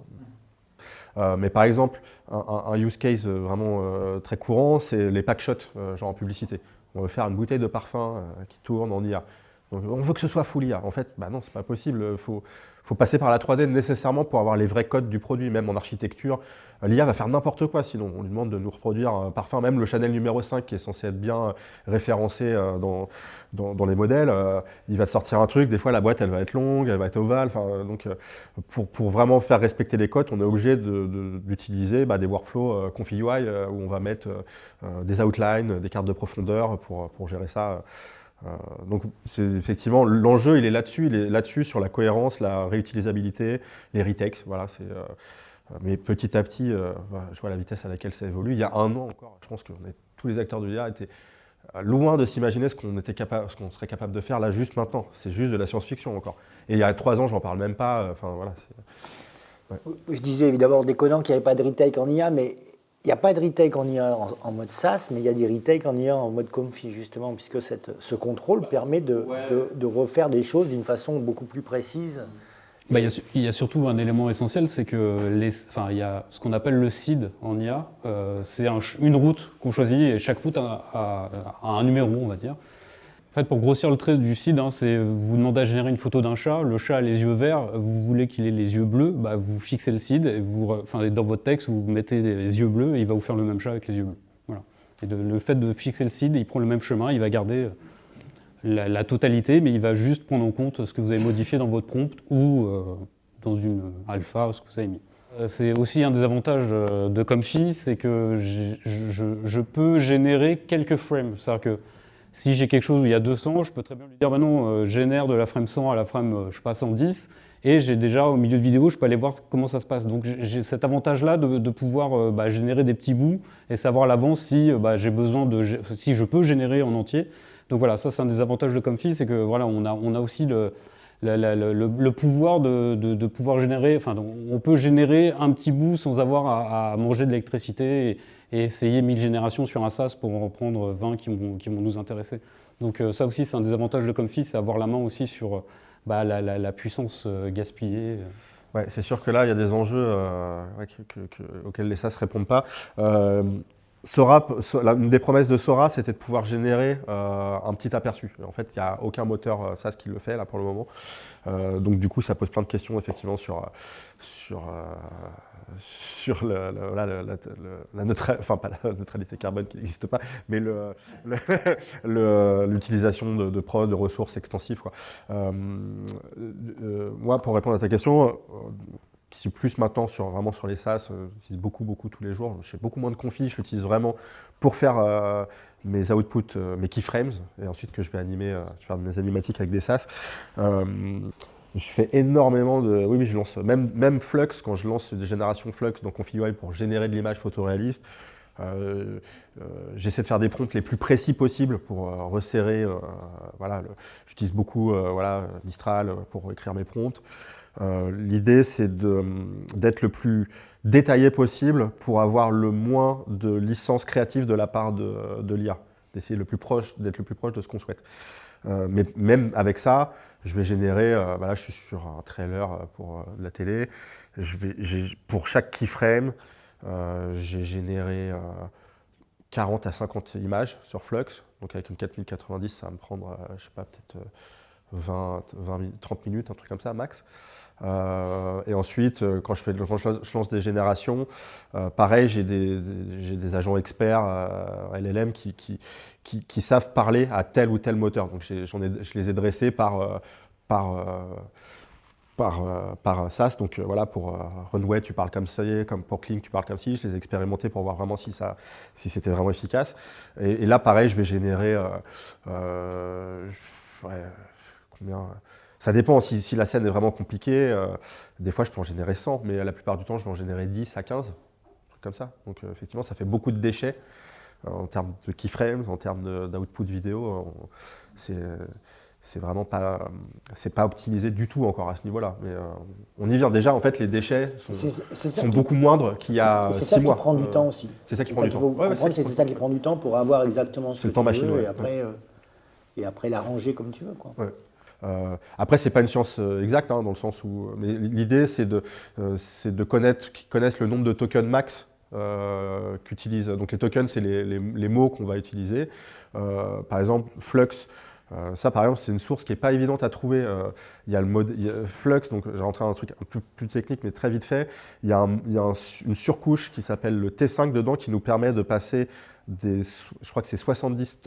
Mais par exemple, un use case vraiment très courant, c'est les pack shots, genre en publicité. On veut faire une bouteille de parfum qui tourne en IA. Donc, on veut que ce soit full IA. En fait, bah non, c'est pas possible. Il faut passer par la 3D nécessairement pour avoir les vrais codes du produit, même en architecture. L'IA va faire n'importe quoi sinon. On lui demande de nous reproduire un parfum, même le Chanel numéro 5 qui est censé être bien référencé dans les modèles. Il va te sortir un truc, des fois la boîte elle va être longue, elle va être ovale. Donc pour vraiment faire respecter les codes, on est obligé d'utiliser des workflows ConfigUI où on va mettre des outlines, des cartes de profondeur pour gérer ça. Donc c'est effectivement l'enjeu, il est là-dessus sur la cohérence, la réutilisabilité, les retakes. Voilà, mais petit à petit, je vois la vitesse à laquelle ça évolue. Il y a un an encore, je pense que tous les acteurs de l'IA étaient loin de s'imaginer ce qu'on serait capable de faire là juste maintenant. C'est juste de la science-fiction encore. Et il y a 3 ans, j'en parle même pas. Enfin voilà. Je disais évidemment déconnant qu'il n'y avait pas de retake en IA, mais il n'y a pas de retake en IA en mode SaaS, mais il y a des retakes en IA en mode Comfy, justement, puisque ce contrôle permet de refaire des choses d'une façon beaucoup plus précise. Il y a surtout un élément essentiel, c'est que il y a ce qu'on appelle le seed en IA. C'est une route qu'on choisit et chaque route a un numéro, on va dire. En fait, pour grossir le trait du seed, c'est vous demandez à générer une photo d'un chat, le chat a les yeux verts, vous voulez qu'il ait les yeux bleus, vous fixez le seed et dans votre texte, vous mettez les yeux bleus et il va vous faire le même chat avec les yeux bleus. Voilà. Et le fait de fixer le seed, il prend le même chemin, il va garder la totalité, mais il va juste prendre en compte ce que vous avez modifié dans votre prompt ou dans une alpha, ce que vous avez mis. C'est aussi un des avantages de Comfy, c'est que je peux générer quelques frames. C'est-à-dire que si j'ai quelque chose où il y a 200, je peux très bien lui dire non, génère de la frame 100 à la frame, 110, et j'ai déjà au milieu de vidéo, je peux aller voir comment ça se passe. Donc j'ai cet avantage-là de pouvoir générer des petits bouts et savoir à l'avance si si je peux générer en entier. Donc voilà, ça c'est un des avantages de Comfy, c'est que voilà, on a aussi le pouvoir de pouvoir générer, on peut générer un petit bout sans avoir à manger de l'électricité et essayer 1000 générations sur un SaaS pour en prendre 20 qui vont nous intéresser. Donc ça aussi c'est un des avantages de Comfy, c'est avoir la main aussi sur la puissance gaspillée. Ouais, c'est sûr que là il y a des enjeux auxquels les SaaS ne répondent pas. Une des promesses de Sora, c'était de pouvoir générer un petit aperçu. En fait, il n'y a aucun moteur SaaS qui le fait là pour le moment. Donc du coup, ça pose plein de questions effectivement sur la neutralité carbone qui n'existe pas, mais l'utilisation de prod, de ressources extensives, quoi. Moi, pour répondre à ta question, qui suis plus maintenant vraiment sur les SaaS, j'utilise beaucoup tous les jours. Je fais beaucoup moins de config, je l'utilise vraiment pour faire mes outputs, mes keyframes, et ensuite que je vais animer, je vais faire mes animatiques avec des SaaS. Je fais énormément de... Oui, je lance même Flux, quand je lance des générations Flux dans ConfigUI pour générer de l'image photoréaliste, j'essaie de faire des prompts les plus précis possibles pour resserrer. J'utilise beaucoup Mistral pour écrire mes prompts. L'idée, c'est d'être le plus détaillé possible pour avoir le moins de licences créatives de la part de l'IA, d'essayer d'être le plus proche de ce qu'on souhaite. Mais même avec ça, je vais générer, je suis sur un trailer pour la télé, pour chaque keyframe, j'ai généré 40 à 50 images sur Flux, donc avec une 4090, ça va me prendre, je sais pas, peut-être 30 minutes, un truc comme ça, max. Et ensuite, quand je lance des générations, pareil, j'ai des agents experts LLM qui savent parler à tel ou tel moteur. Donc je les ai dressés par SaaS. Donc voilà, pour Runway, tu parles comme ça, comme pour Kling, tu parles comme ci. Je les ai expérimentés pour voir vraiment si c'était vraiment efficace. Et là, pareil, je vais générer combien. Ça dépend, si la scène est vraiment compliquée, des fois je peux en générer 100, mais la plupart du temps je vais en générer 10 à 15, comme ça. Donc effectivement ça fait beaucoup de déchets en termes de keyframes, en termes d'output vidéo. c'est vraiment c'est pas optimisé du tout encore à ce niveau-là. Mais on y vient déjà. En fait, les déchets sont beaucoup moindres qu'il y a 6 mois. C'est ça qui prend du temps aussi. C'est ça qui prend du temps. C'est ça qui prend du temps pour avoir exactement ce que le temps tu machine, veux ouais. et après l'arranger comme tu veux, quoi. Ouais. Après, c'est pas une science exacte, hein, dans le sens où. Mais l'idée, c'est de qu'ils connaissent le nombre de tokens max qu'utilisent. Donc les tokens, c'est les mots qu'on va utiliser. Par exemple, Flux. Ça, par exemple, c'est une source qui n'est pas évidente à trouver. Il y a le mode Flux, donc j'ai rentré dans un truc un peu plus technique, mais très vite fait. Il y a une surcouche qui s'appelle le T5 dedans, qui nous permet de passer je crois que c'est 70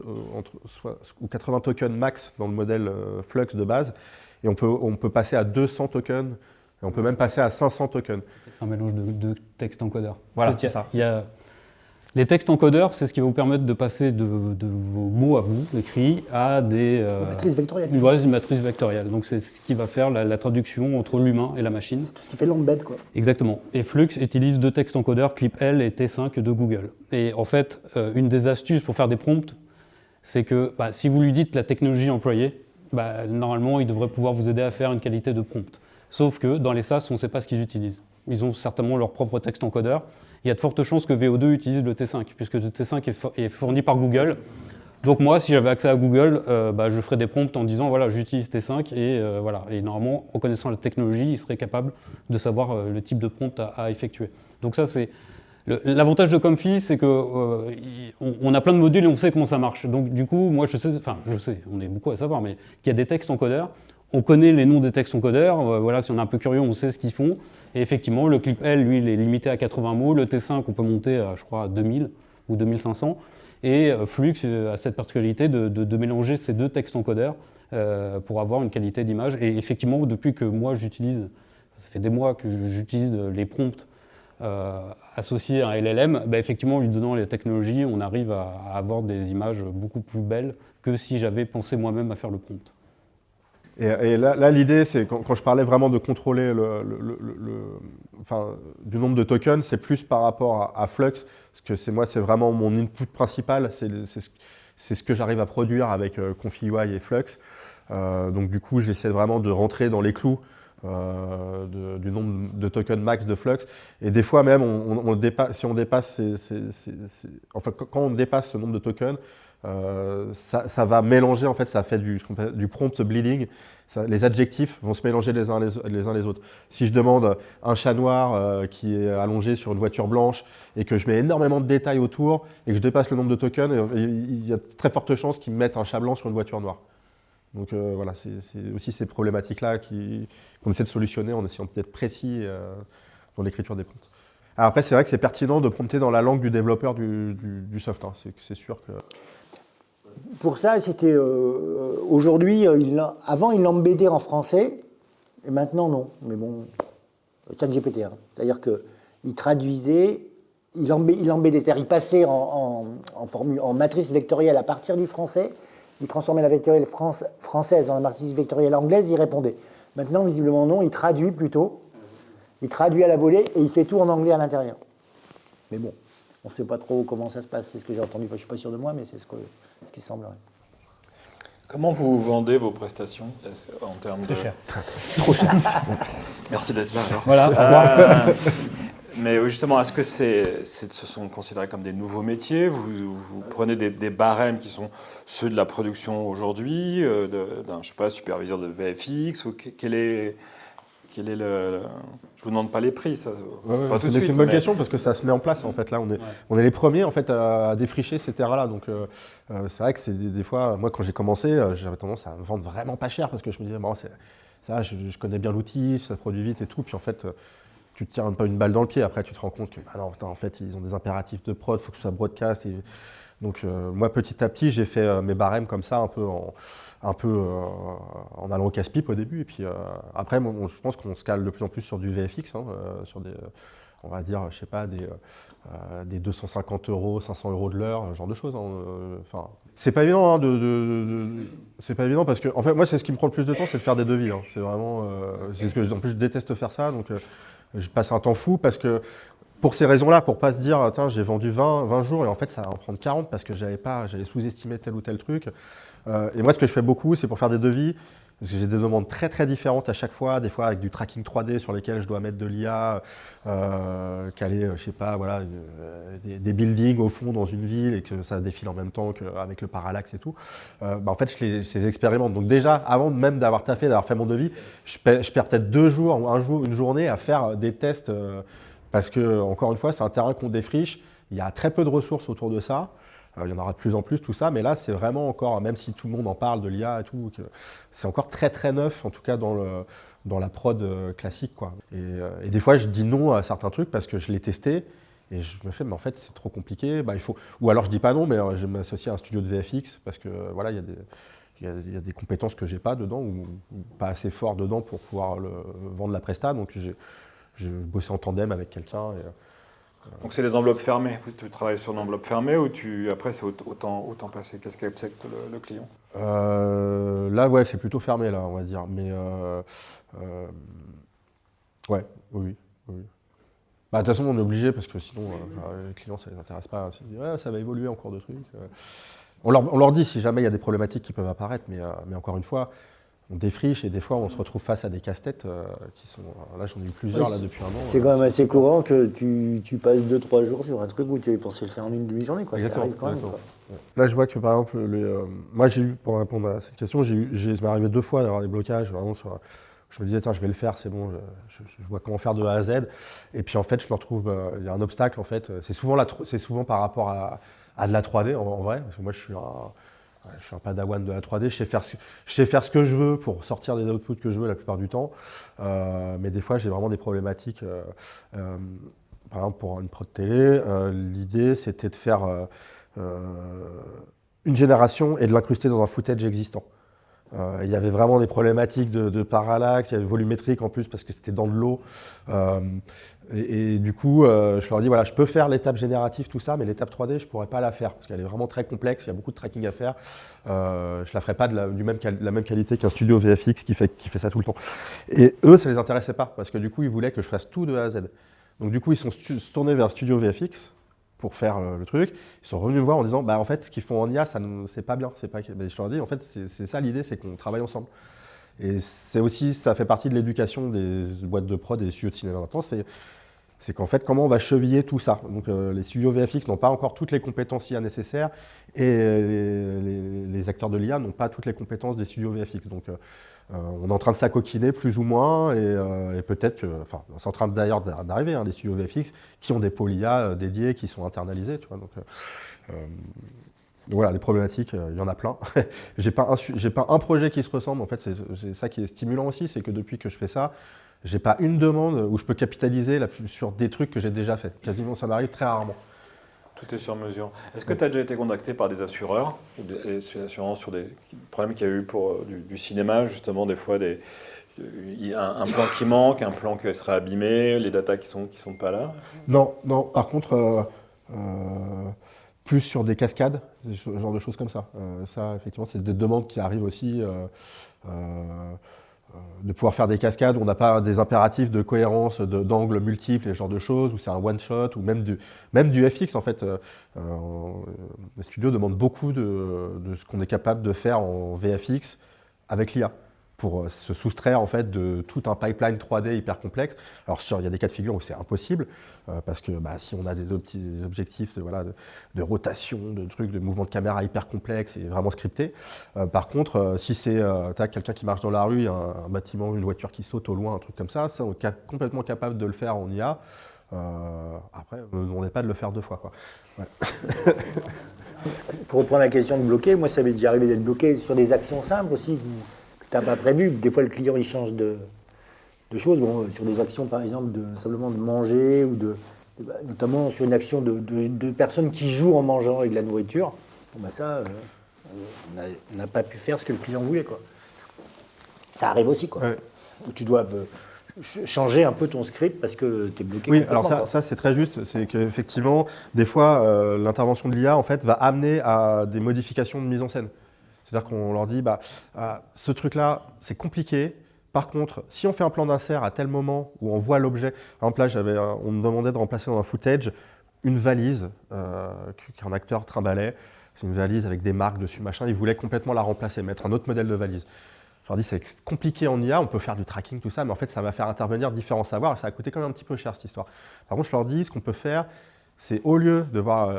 ou 80 tokens max dans le modèle Flux de base. Et on peut passer à 200 tokens, et on peut même passer à 500 tokens. C'est un mélange de textes encodeurs. Voilà, c'est ça. Les textes encodeurs, c'est ce qui va vous permettre de passer de vos mots à vous, écrits, à des... matrice vectorielle. Une matrice vectorielle. Donc c'est ce qui va faire la traduction entre l'humain et la machine. Tout ce qui fait l'embed, quoi. Exactement. Et Flux utilise 2 textes encodeurs, ClipL et T5 de Google. Et en fait, une des astuces pour faire des prompts, c'est que si vous lui dites la technologie employée, normalement, il devrait pouvoir vous aider à faire une qualité de prompt. Sauf que dans les SaaS, on ne sait pas ce qu'ils utilisent. Ils ont certainement leur propre texte encodeur. Il y a de fortes chances que VO2 utilise le T5, puisque le T5 est fourni par Google. Donc moi, si j'avais accès à Google, je ferais des prompts en disant voilà, j'utilise T5 et voilà. Et normalement, en connaissant la technologie, il serait capable de savoir le type de prompt à effectuer. Donc ça, c'est l'avantage de Comfy, c'est que on a plein de modules et on sait comment ça marche. Donc du coup, moi je sais, on est beaucoup à savoir, mais qu'il y a des textes encodeurs. On connaît les noms des textes encodeurs, voilà, si on est un peu curieux, on sait ce qu'ils font. Et effectivement, le ClipL, lui, il est limité à 80 mots. Le T5, on peut monter à, je crois, 2000 ou 2500. Et Flux a cette particularité de mélanger ces 2 textes encodeurs pour avoir une qualité d'image. Et effectivement, depuis que moi j'utilise, ça fait des mois que j'utilise les prompts associés à un LLM, effectivement, lui donnant les technologies, on arrive à avoir des images beaucoup plus belles que si j'avais pensé moi-même à faire le prompt. Et là, l'idée, c'est quand je parlais vraiment de contrôler du nombre de tokens, c'est plus par rapport à Flux, parce que c'est vraiment mon input principal, c'est ce que j'arrive à produire avec ConfiUI et Flux. Donc du coup, j'essaie vraiment de rentrer dans les clous du nombre de tokens max de Flux. Et des fois même, si on dépasse quand on dépasse ce nombre de tokens, ça va mélanger, en fait, ça fait du prompt bleeding. Les adjectifs vont se mélanger les uns les autres. Si je demande un chat noir qui est allongé sur une voiture blanche et que je mets énormément de détails autour et que je dépasse le nombre de tokens, il y a de très fortes chances qu'ils me mettent un chat blanc sur une voiture noire. Donc voilà, c'est aussi ces problématiques-là qu'on essaie de solutionner en essayant d'être précis dans l'écriture des prompts. Alors après, c'est vrai que c'est pertinent de prompter dans la langue du développeur du soft. Hein. C'est sûr que... Pour ça, c'était aujourd'hui, avant il l'embêtait en français, et maintenant non. Mais bon, ChatGPT, hein. C'est-à-dire qu'il traduisait, il embêtait, c'est-à-dire il passait en matrice vectorielle à partir du français, il transformait la vectorielle française en matrice vectorielle anglaise, il répondait. Maintenant, visiblement non, il traduit plutôt, il traduit à la volée et il fait tout en anglais à l'intérieur. Mais bon, on ne sait pas trop comment ça se passe, c'est ce que j'ai entendu, je ne suis pas sûr de moi, mais c'est ce qui semblerait. Comment vous vendez vos prestations en termes de... Très cher. Trop cher. Merci d'être là alors. Voilà. Mais justement, est-ce que ce sont considérés comme des nouveaux métiers? Vous prenez des barèmes qui sont ceux de la production aujourd'hui, d'un, je sais pas, superviseur de VFX, ou quel est le... Je vous demande pas les prix, ça. Pas tout de suite. C'est une bonne question parce que ça se met en place en fait. Là, on est les premiers en fait à défricher ces terrains-là. Donc c'est vrai que c'est des fois, moi quand j'ai commencé, j'avais tendance à vendre vraiment pas cher parce que je me disais bon, ça, je connais bien l'outil, ça produit vite et tout. Puis en fait, tu te tires un peu une balle dans le pied. Après, tu te rends compte que non, en fait, ils ont des impératifs de prod, il faut que ce soit broadcast. Donc moi, petit à petit, j'ai fait mes barèmes comme ça, un peu en allant au casse-pipe au début. Et puis après, je pense qu'on se cale de plus en plus sur du VFX, hein, sur des, on va dire, je sais pas, des 250 €, 500 € de l'heure, ce genre de choses. Enfin, c'est pas évident, hein, c'est pas évident parce que, en fait, moi, c'est ce qui me prend le plus de temps, c'est de faire des devis. Hein. C'est vraiment, en plus, je déteste faire ça, donc je passe un temps fou parce que pour ces raisons-là, pour pas se dire, tiens, j'ai vendu 20 jours et en fait, ça va en prendre 40 parce que j'avais sous-estimé tel ou tel truc. Et moi, ce que je fais beaucoup, c'est pour faire des devis, parce que j'ai des demandes très très différentes à chaque fois, des fois avec du tracking 3D sur lesquels je dois mettre de l'IA, caler, je sais pas, voilà, des buildings au fond dans une ville et que ça défile en même temps qu'avec le parallaxe et tout. En fait, je les expérimente. Donc déjà, avant même d'avoir taffé, d'avoir fait mon devis, je perds peut-être 2 jours ou un jour, une journée à faire des tests parce que, encore une fois, c'est un terrain qu'on défriche. Il y a très peu de ressources autour de ça. Il y en aura de plus en plus, tout ça, mais là, c'est vraiment encore, même si tout le monde en parle de l'IA et tout, c'est encore très très neuf, en tout cas dans la prod classique, quoi. Et des fois, je dis non à certains trucs parce que je l'ai testé et je me fais, mais en fait, c'est trop compliqué. Bah, il faut... Ou alors, je dis pas non, mais je m'associe à un studio de VFX parce que voilà, il y a des compétences que j'ai pas dedans ou pas assez fort dedans pour pouvoir vendre la presta. Donc, j'ai bossé en tandem avec quelqu'un. Donc c'est les enveloppes fermées. Tu travailles sur une enveloppe fermée ou après c'est autant passer. Qu'est-ce qu'accepte le client? Là, ouais, c'est plutôt fermé, là, on va dire. Mais ouais, oui. Bah, de toute façon, on est obligé parce que sinon, les clients, ça les intéresse pas. Ils disent, ouais, ça va évoluer encore de trucs. On leur dit si jamais il y a des problématiques qui peuvent apparaître, mais encore une fois, on défriche et des fois on se retrouve face à des casse-têtes qui sont. Là, j'en ai eu plusieurs là depuis un an. C'est quand même assez courant que tu passes 2-3 jours sur un truc où tu avais pensé le faire en une demi-journée, quoi. Ça Exactement. arrive quand même, quoi. Là, je vois que par exemple, moi j'ai eu, pour répondre à cette question, ça m'est arrivé 2 fois d'avoir des blocages vraiment je me disais, tiens, je vais le faire, c'est bon, je vois comment faire de A à Z. Et puis en fait, je me retrouve, il y a un obstacle en fait. C'est souvent par rapport à de la 3D en vrai, parce que moi je suis un padawan de la 3D, je sais faire ce que je veux pour sortir des outputs que je veux la plupart du temps. Mais des fois, j'ai vraiment des problématiques. Par exemple, pour une prod télé, l'idée c'était de faire une génération et de l'incruster dans un footage existant. Il y avait vraiment des problématiques de parallaxe, il y avait volumétrique en plus parce que c'était dans de l'eau. Et du coup, je leur dis, voilà, je peux faire l'étape générative, tout ça, mais l'étape 3D, je ne pourrais pas la faire parce qu'elle est vraiment très complexe, il y a beaucoup de tracking à faire. Je ne la ferai pas de la même qualité qu'un studio VFX qui fait ça tout le temps. Et eux, ça ne les intéressait pas parce que du coup, ils voulaient que je fasse tout de A à Z. Donc du coup, ils sont tournés vers Studio VFX pour faire le truc. Ils sont revenus me voir en disant, bah en fait, ce qu'ils font en IA, c'est pas bien. Mais je leur dis, en fait, c'est ça l'idée, c'est qu'on travaille ensemble. Et ça fait partie de l'éducation des boîtes de prod et des studios de cinéma maintenant, c'est qu'en fait, comment on va cheviller tout ça. Donc les studios VFX n'ont pas encore toutes les compétences IA nécessaires et les acteurs de l'IA n'ont pas toutes les compétences des studios VFX. Donc on est en train de s'acoquiner plus ou moins et peut-être que, enfin, c'est en train d'ailleurs d'arriver, des studios VFX qui ont des pôles IA dédiés, qui sont internalisés, tu vois. Donc voilà, les problématiques, il y en a plein. J'ai pas un projet qui se ressemble. En fait, c'est ça qui est stimulant aussi, c'est que depuis que je fais ça, j'ai pas une demande où je peux capitaliser sur des trucs que j'ai déjà fait. Quasiment, ça m'arrive très rarement. Tout est sur mesure. Est-ce que tu as déjà été contacté par des assureurs ou des assurances sur des problèmes qu'il y a eu pour du cinéma, justement, des fois un plan qui manque, un plan qui serait abîmé, les datas qui sont pas là? Non. Par contre, plus sur des cascades, ce genre de choses comme ça. Ça, effectivement, c'est des demandes qui arrivent aussi. De pouvoir faire des cascades où on n'a pas des impératifs de cohérence, d'angles multiples, et ce genre de choses, où c'est un one-shot, ou même du FX en fait. Les studios demandent beaucoup de ce qu'on est capable de faire en VFX avec l'IA, pour se soustraire en fait de tout un pipeline 3D hyper complexe. Alors il y a des cas de figure où c'est impossible, parce que si on a des objectifs de rotation, de trucs, de mouvement de caméra hyper complexes et vraiment scriptés. Par contre, si c'est quelqu'un qui marche dans la rue, un bâtiment, une voiture qui saute au loin, un truc comme ça, on est complètement capable de le faire en IA. Après, on n'est pas de le faire 2 fois, quoi. Ouais. Pour reprendre la question de bloquer, moi ça m'est déjà arrivé d'être bloqué sur des actions simples aussi que tu n'as pas prévues. Des fois le client il change de choses, sur des actions par exemple simplement de manger ou notamment sur une action de personnes qui jouent en mangeant avec de la nourriture. Ça, on n'a pas pu faire ce que le client voulait, quoi. Ça arrive aussi, quoi. Ouais. Où tu dois changer un peu ton script parce que tu es bloqué. Oui, alors ça c'est très juste, c'est qu'effectivement, des fois, l'intervention de l'IA en fait, va amener à des modifications de mise en scène. C'est-à-dire qu'on leur dit, ce truc-là, c'est compliqué, Par contre, si on fait un plan d'insert à tel moment où on voit l'objet, par exemple là, on me demandait de remplacer dans un footage une valise qu'un acteur trimballait. C'est une valise avec des marques dessus, machin. Il voulait complètement la remplacer, mettre un autre modèle de valise. Je leur dis, c'est compliqué en IA, on peut faire du tracking, tout ça, mais en fait, ça va faire intervenir différents savoirs et ça va coûter quand même un petit peu cher cette histoire. Par contre, je leur dis, ce qu'on peut faire, c'est au lieu de voir,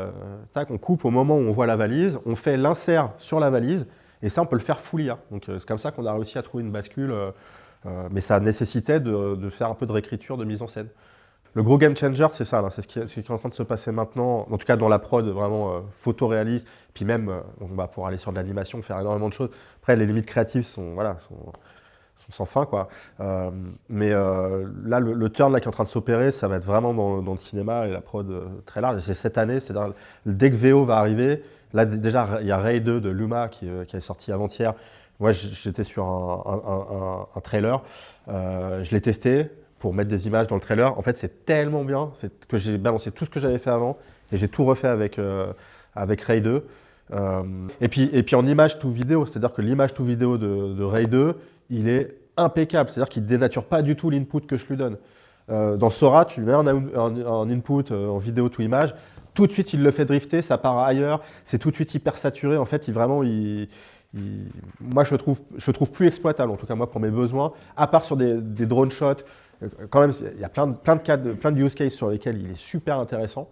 tac, on coupe au moment où on voit la valise, on fait l'insert sur la valise et ça, on peut le faire full IA. Donc, c'est comme ça qu'on a réussi à trouver une bascule, mais ça nécessitait de faire un peu de réécriture, de mise en scène. Le gros game changer, c'est ça, c'est ce qui est en train de se passer maintenant, en tout cas dans la prod vraiment photoréaliste, puis même pour aller sur de l'animation, faire énormément de choses. Après, les limites créatives sont sans fin, quoi. Mais là, le turn là, qui est en train de s'opérer, ça va être vraiment dans le cinéma et la prod très large. Et c'est cette année, c'est-à-dire dès que VO va arriver, là déjà, il y a Ray 2 de Luma qui est sorti avant-hier. Moi, j'étais sur un trailer, je l'ai testé pour mettre des images dans le trailer. En fait, c'est tellement bien que j'ai balancé tout ce que j'avais fait avant et j'ai tout refait avec Ray 2. Et puis en image to vidéo, c'est-à-dire que l'image to vidéo de Ray 2, il est impeccable, c'est-à-dire qu'il ne dénature pas du tout l'input que je lui donne. Dans Sora, tu mets un input en vidéo to image, tout de suite il le fait drifter, ça part ailleurs, c'est tout de suite hyper saturé. En fait, moi je trouve plus exploitable, en tout cas moi pour mes besoins, à part sur des drone shots. Quand même, il y a plein de cas, plein de use cases sur lesquels il est super intéressant,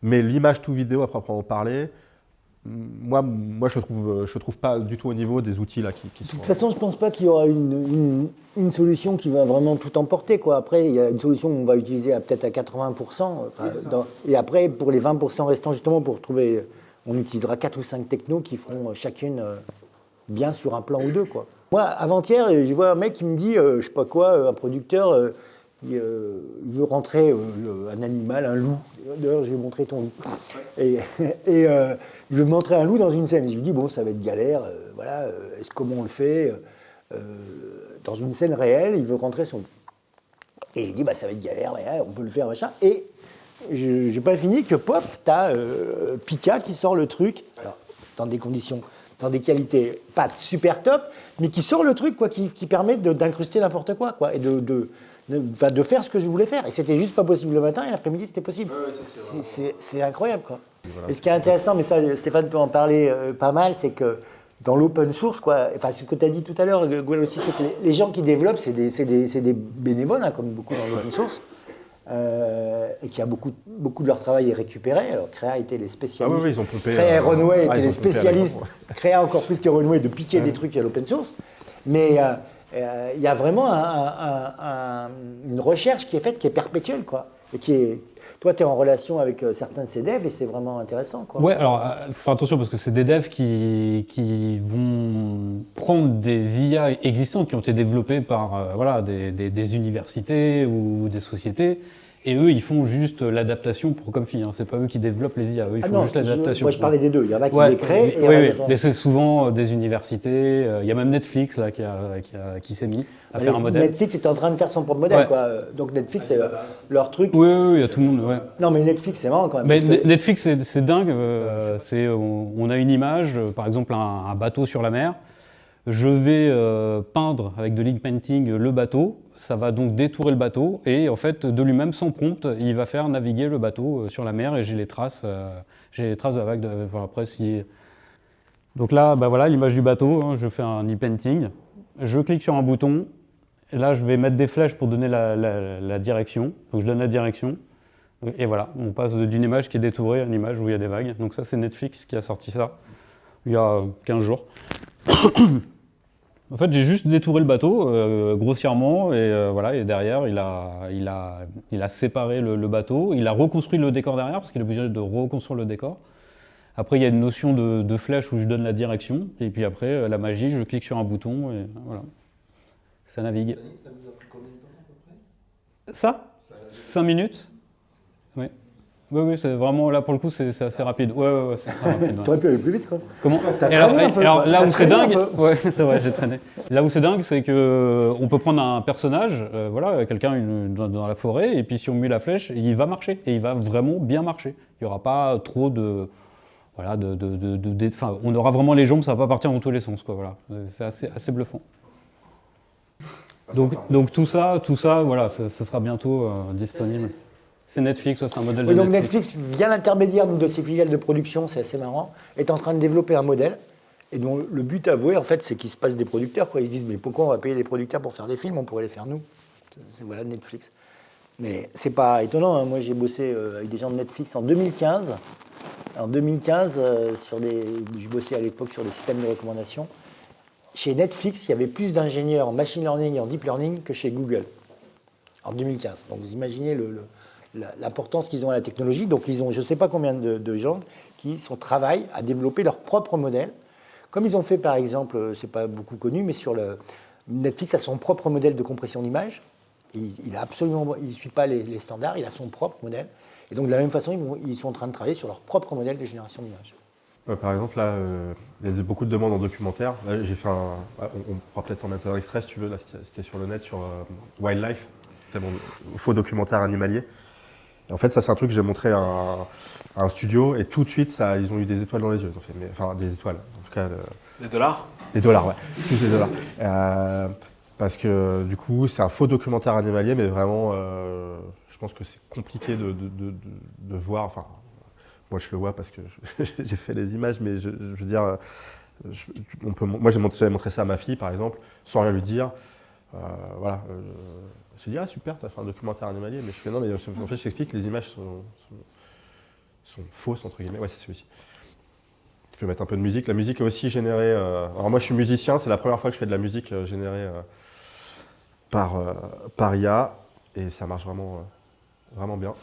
mais l'image to vidéo à proprement parler, moi je trouve pas du tout au niveau des outils là qui sont. De toute façon, je pense pas qu'il y aura une solution qui va vraiment tout emporter, quoi. Après, il y a une solution qu'on va utiliser peut-être à 80%, et après pour les 20% restants, justement, pour trouver, on utilisera 4 ou 5 technos qui feront chacune bien sur un plan ou deux, quoi. Moi, avant-hier, je vois un mec qui me dit, je sais pas quoi, un producteur, il veut rentrer un animal, un loup. D'ailleurs, je vais montrer ton loup. Et il veut montrer un loup dans une scène. Et je lui dis, bon, ça va être galère, voilà, comment on le fait dans une scène réelle, il veut rentrer son loup. Et je lui dis, bah, ça va être galère, ouais, on peut le faire, machin. Et je n'ai pas fini que, pof, tu as Pika qui sort le truc, alors, dans des conditions, dans des qualités pas super top, mais qui sort le truc, quoi, qui permet d'incruster n'importe quoi, et de faire ce que je voulais faire. Et c'était juste pas possible le matin, et l'après-midi, c'était possible. C'est incroyable, quoi. Voilà. Et ce qui est intéressant, mais ça, Stéphane peut en parler pas mal, c'est que dans l'open source, quoi, enfin, ce que tu as dit tout à l'heure, Gwen aussi, c'est que les gens qui développent, c'est des bénévoles, comme beaucoup dans l'open source. Et qui a beaucoup de leur travail est récupéré. Alors Créa était les spécialistes. Ah oui, ils ont pompé. Créa et Runway étaient les spécialistes. Créa encore plus que Runway de piquer des trucs à l'open source. Mais il y a vraiment une recherche qui est faite, qui est perpétuelle, quoi. Et qui est. Toi, tu es en relation avec certains de ces devs et c'est vraiment intéressant, quoi. Ouais, alors fais attention parce que c'est des devs qui vont prendre des IA existantes qui ont été développées par des universités ou des sociétés. Et eux, ils font juste l'adaptation pour Comfy. Hein. C'est pas eux qui développent les IA. Eux, ils font juste l'adaptation. Moi, je parlais des deux. Il y en a qui les créent. Oui, mais c'est souvent des universités. Il y a même Netflix là, qui s'est mis à faire un modèle. Netflix est en train de faire son propre modèle. Quoi. Donc Netflix, c'est leur truc. Oui, il y a tout le monde. Ouais. Non, mais Netflix, c'est marrant quand même. Mais Netflix, c'est dingue. On a une image, par exemple, un bateau sur la mer. Je vais peindre avec de l'ink painting le bateau, ça va donc détourer le bateau et en fait de lui-même sans prompt, il va faire naviguer le bateau sur la mer et j'ai les traces de la vague. Après, donc là, voilà l'image du bateau, hein, je fais un ink painting, je clique sur un bouton, et là je vais mettre des flèches pour donner la direction, donc je donne la direction et voilà, on passe d'une image qui est détourée à une image où il y a des vagues. Donc ça c'est Netflix qui a sorti ça il y a 15 jours. En fait, j'ai juste détouré le bateau grossièrement et derrière, il a séparé le bateau, il a reconstruit le décor derrière parce qu'il est obligé de reconstruire le décor. Après, il y a une notion de flèche où je donne la direction et puis après, la magie, je clique sur un bouton et voilà, ça navigue. Ça vous a pris combien de temps à peu près? Ça 5 minutes. Oui. Oui, c'est vraiment, là pour le coup, c'est assez rapide. Ouais, c'est très rapide. Tu aurais pu aller plus vite, quoi. Comment? Alors là où c'est dingue, ouais, c'est vrai, j'ai traîné. Là où c'est dingue, c'est qu'on peut prendre un personnage, quelqu'un dans la forêt, et puis si on met la flèche, il va marcher, et il va vraiment bien marcher. Il n'y aura pas trop de... on aura vraiment les jambes, ça ne va pas partir dans tous les sens, quoi, voilà. C'est assez bluffant. Donc tout ça, voilà, ça sera bientôt disponible. C'est Netflix, ouais, c'est un modèle Oui, de donc Netflix. Netflix, via l'intermédiaire de ses filiales de production, c'est assez marrant, est en train de développer un modèle. Et dont le but avoué, en fait, c'est qu'il se passe des producteurs. Quoi. Ils se disent, mais pourquoi on va payer des producteurs pour faire des films? On pourrait les faire nous. Voilà Netflix. Mais c'est pas étonnant. Hein. Moi, j'ai bossé avec des gens de Netflix en 2015. En 2015, je bossais à l'époque sur des systèmes de recommandation. Chez Netflix, il y avait plus d'ingénieurs en machine learning et en deep learning que chez Google. En 2015. Donc vous imaginez l'importance qu'ils ont à la technologie. Donc ils ont je ne sais pas combien de gens qui travaillent à développer leur propre modèle. Comme ils ont fait par exemple, c'est pas beaucoup connu, mais Netflix a son propre modèle de compression d'image. Il ne suit pas les standards, il a son propre modèle. Et donc de la même façon, ils sont en train de travailler sur leur propre modèle de génération d'images. Par exemple, là, il y a beaucoup de demandes en documentaire. Là, j'ai fait on pourra peut-être en mettre un extrait si tu veux. Là, c'était sur le net, sur Wildlife. C'est mon faux documentaire animalier. Et en fait, ça, c'est un truc que j'ai montré à un studio. Et tout de suite, ils ont eu des étoiles dans les yeux. Enfin, des étoiles. En tout cas, Des dollars? des dollars, ouais. Tous des dollars. Parce que du coup, c'est un faux documentaire animalier, mais vraiment, je pense que c'est compliqué de voir. Enfin, moi, je le vois parce que j'ai fait les images, mais je veux dire, moi, j'avais montré ça à ma fille, par exemple, sans rien lui dire. Voilà. Je lui ai dit, ah super, tu as fait un documentaire animalier, mais je fais non, mais en fait, je t'explique, les images sont fausses, entre guillemets. Ouais, c'est celui-ci. Tu peux mettre un peu de musique. La musique est aussi générée. Alors, moi, je suis musicien, c'est la première fois que je fais de la musique générée par IA, et ça marche vraiment bien.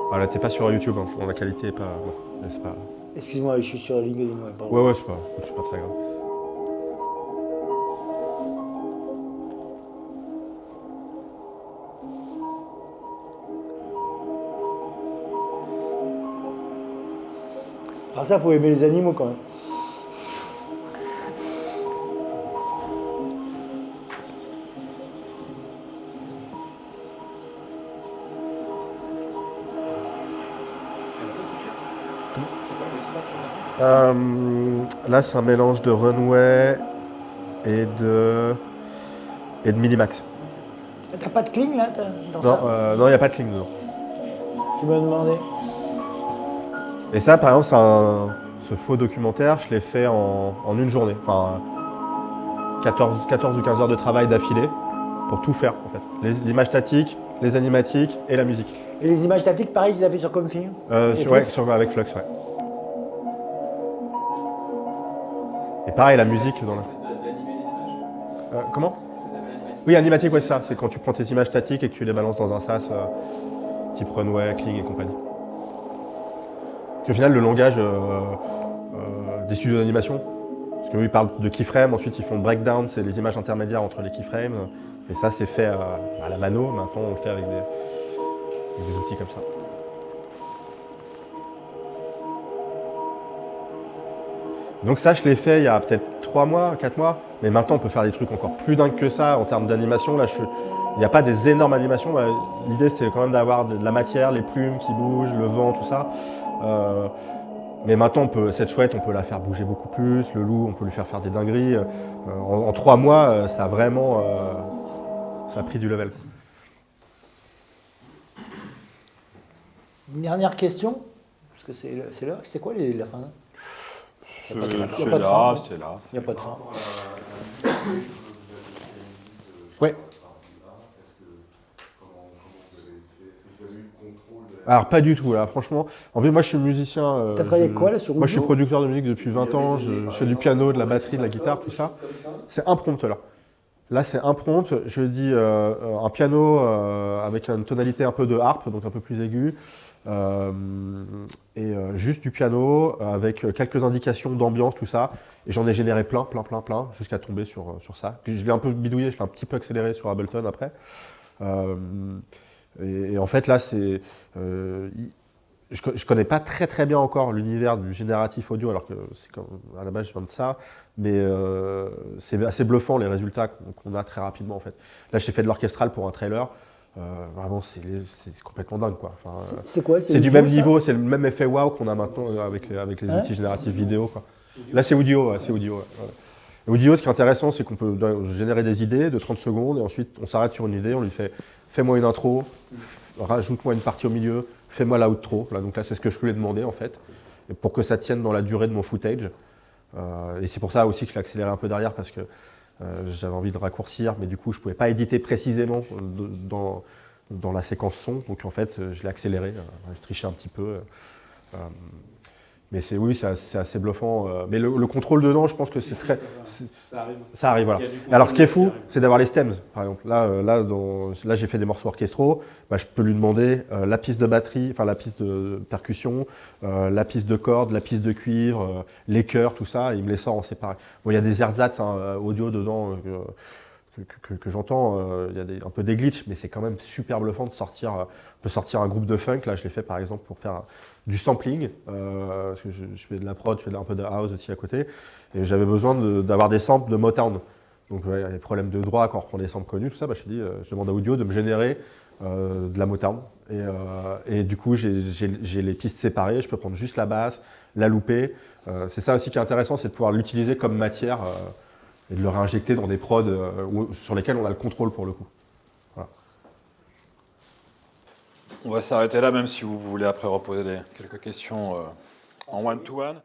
Voilà, t'es pas sur YouTube, hein. La qualité est pas. Bon, c'est pas... Excuse-moi, je suis sur LinkedIn. Ouais, c'est pas très grave. Alors ça, il faut aimer les animaux quand même. Là, c'est un mélange de Runway et de Minimax. T'as pas de cling là dans Non, ça non, il n'y a pas de cling dedans. Tu m'as demandé. Et ça, par exemple, ce faux documentaire, je l'ai fait en une journée. Enfin, 14 ou 15 heures de travail d'affilée pour tout faire, en fait. Les images statiques, les animatiques et la musique. Et les images statiques, pareil, tu les as fait sur Comfy? Avec Flux, ouais. Et pareil, la musique dans la... Comment? Oui, animatique, ouais, c'est ça. C'est quand tu prends tes images statiques et que tu les balances dans un SaaS type Runway, Kling et compagnie. Au final, le langage des studios d'animation, parce qu'eux, ils parlent de keyframe, ensuite ils font breakdown, c'est les images intermédiaires entre les keyframes. Et ça, c'est fait à la mano. Maintenant, on le fait avec des outils comme ça. Donc ça, je l'ai fait il y a peut-être 3 mois, 4 mois. Mais maintenant, on peut faire des trucs encore plus dingues que ça en termes d'animation. Là, il n'y a pas des énormes animations. L'idée, c'était quand même d'avoir de la matière, les plumes qui bougent, le vent, tout ça. Mais maintenant, cette chouette, on peut la faire bouger beaucoup plus. Le loup, on peut lui faire des dingueries. En 3 mois, ça a vraiment ça a pris du level. Une dernière question, parce que c'est l'heure. C'est quoi la fin? C'est là. Il n'y a pas de fin. Ouais. Alors pas du tout, là, franchement. En fait, moi je suis musicien. T'as travaillé avec quoi là sur Moi je suis Ubuntu? producteur de musique depuis 20 ans, je fais du piano, de la batterie, de la guitare, tout ça. C'est un prompt là. Là c'est un prompt, je dis un piano avec une tonalité un peu de harpe, donc un peu plus aiguë. Juste du piano avec quelques indications d'ambiance, tout ça. Et j'en ai généré plein, jusqu'à tomber sur ça. Je l'ai un peu bidouillé, je l'ai un petit peu accéléré sur Ableton après. Et en fait, là, je connais pas très bien encore l'univers du génératif audio, alors que c'est à la base, je viens de ça. Mais c'est assez bluffant les résultats qu'on a très rapidement, en fait. Là, j'ai fait de l'orchestral pour un trailer. Vraiment, c'est complètement dingue, quoi. Enfin, c'est quoi? C'est du même niveau, c'est le même effet wow qu'on a maintenant avec les outils génératifs vidéo, quoi. Là, c'est audio, ouais, c'est audio. Ouais. Audio, ce qui est intéressant, c'est qu'on peut générer des idées de 30 secondes et ensuite on s'arrête sur une idée, on lui fait fais-moi une intro, rajoute-moi une partie au milieu, fais-moi l'outro. Là, donc là, c'est ce que je voulais demander en fait, et pour que ça tienne dans la durée de mon footage. Et c'est pour ça aussi que je l'ai accéléré un peu derrière parce que j'avais envie de raccourcir, mais du coup, je ne pouvais pas éditer précisément dans la séquence son. Donc en fait, je l'ai accéléré, je trichais un petit peu. Mais oui, c'est assez bluffant. Mais le contrôle dedans, je pense que c'est très. Ça arrive, voilà. Alors, ce qui est fou, c'est d'avoir les stems, par exemple. Là, j'ai fait des morceaux orchestraux. Bah, je peux lui demander la piste de batterie, enfin la piste de percussion, la piste de cordes, la piste de cuivre, les chœurs, tout ça. Et il me les sort en séparé. Bon, il y a des ersatz audio dedans que j'entends. Il y a un peu des glitches, mais c'est quand même super bluffant de sortir. On peut sortir un groupe de funk. Là, je l'ai fait par exemple pour faire du sampling, parce que je fais de la prod, je fais un peu de house aussi à côté, et j'avais besoin d'avoir des samples de Motown. Donc il y a des problèmes de droit quand on reprend des samples connus, tout ça, je me dis, je demande à Audio de me générer de la Motown. Et du coup, j'ai les pistes séparées, je peux prendre juste la basse, la louper. C'est ça aussi qui est intéressant, c'est de pouvoir l'utiliser comme matière et de le réinjecter dans des prods sur lesquels on a le contrôle pour le coup. On va s'arrêter là, même si vous voulez après reposer quelques questions en one-to-one.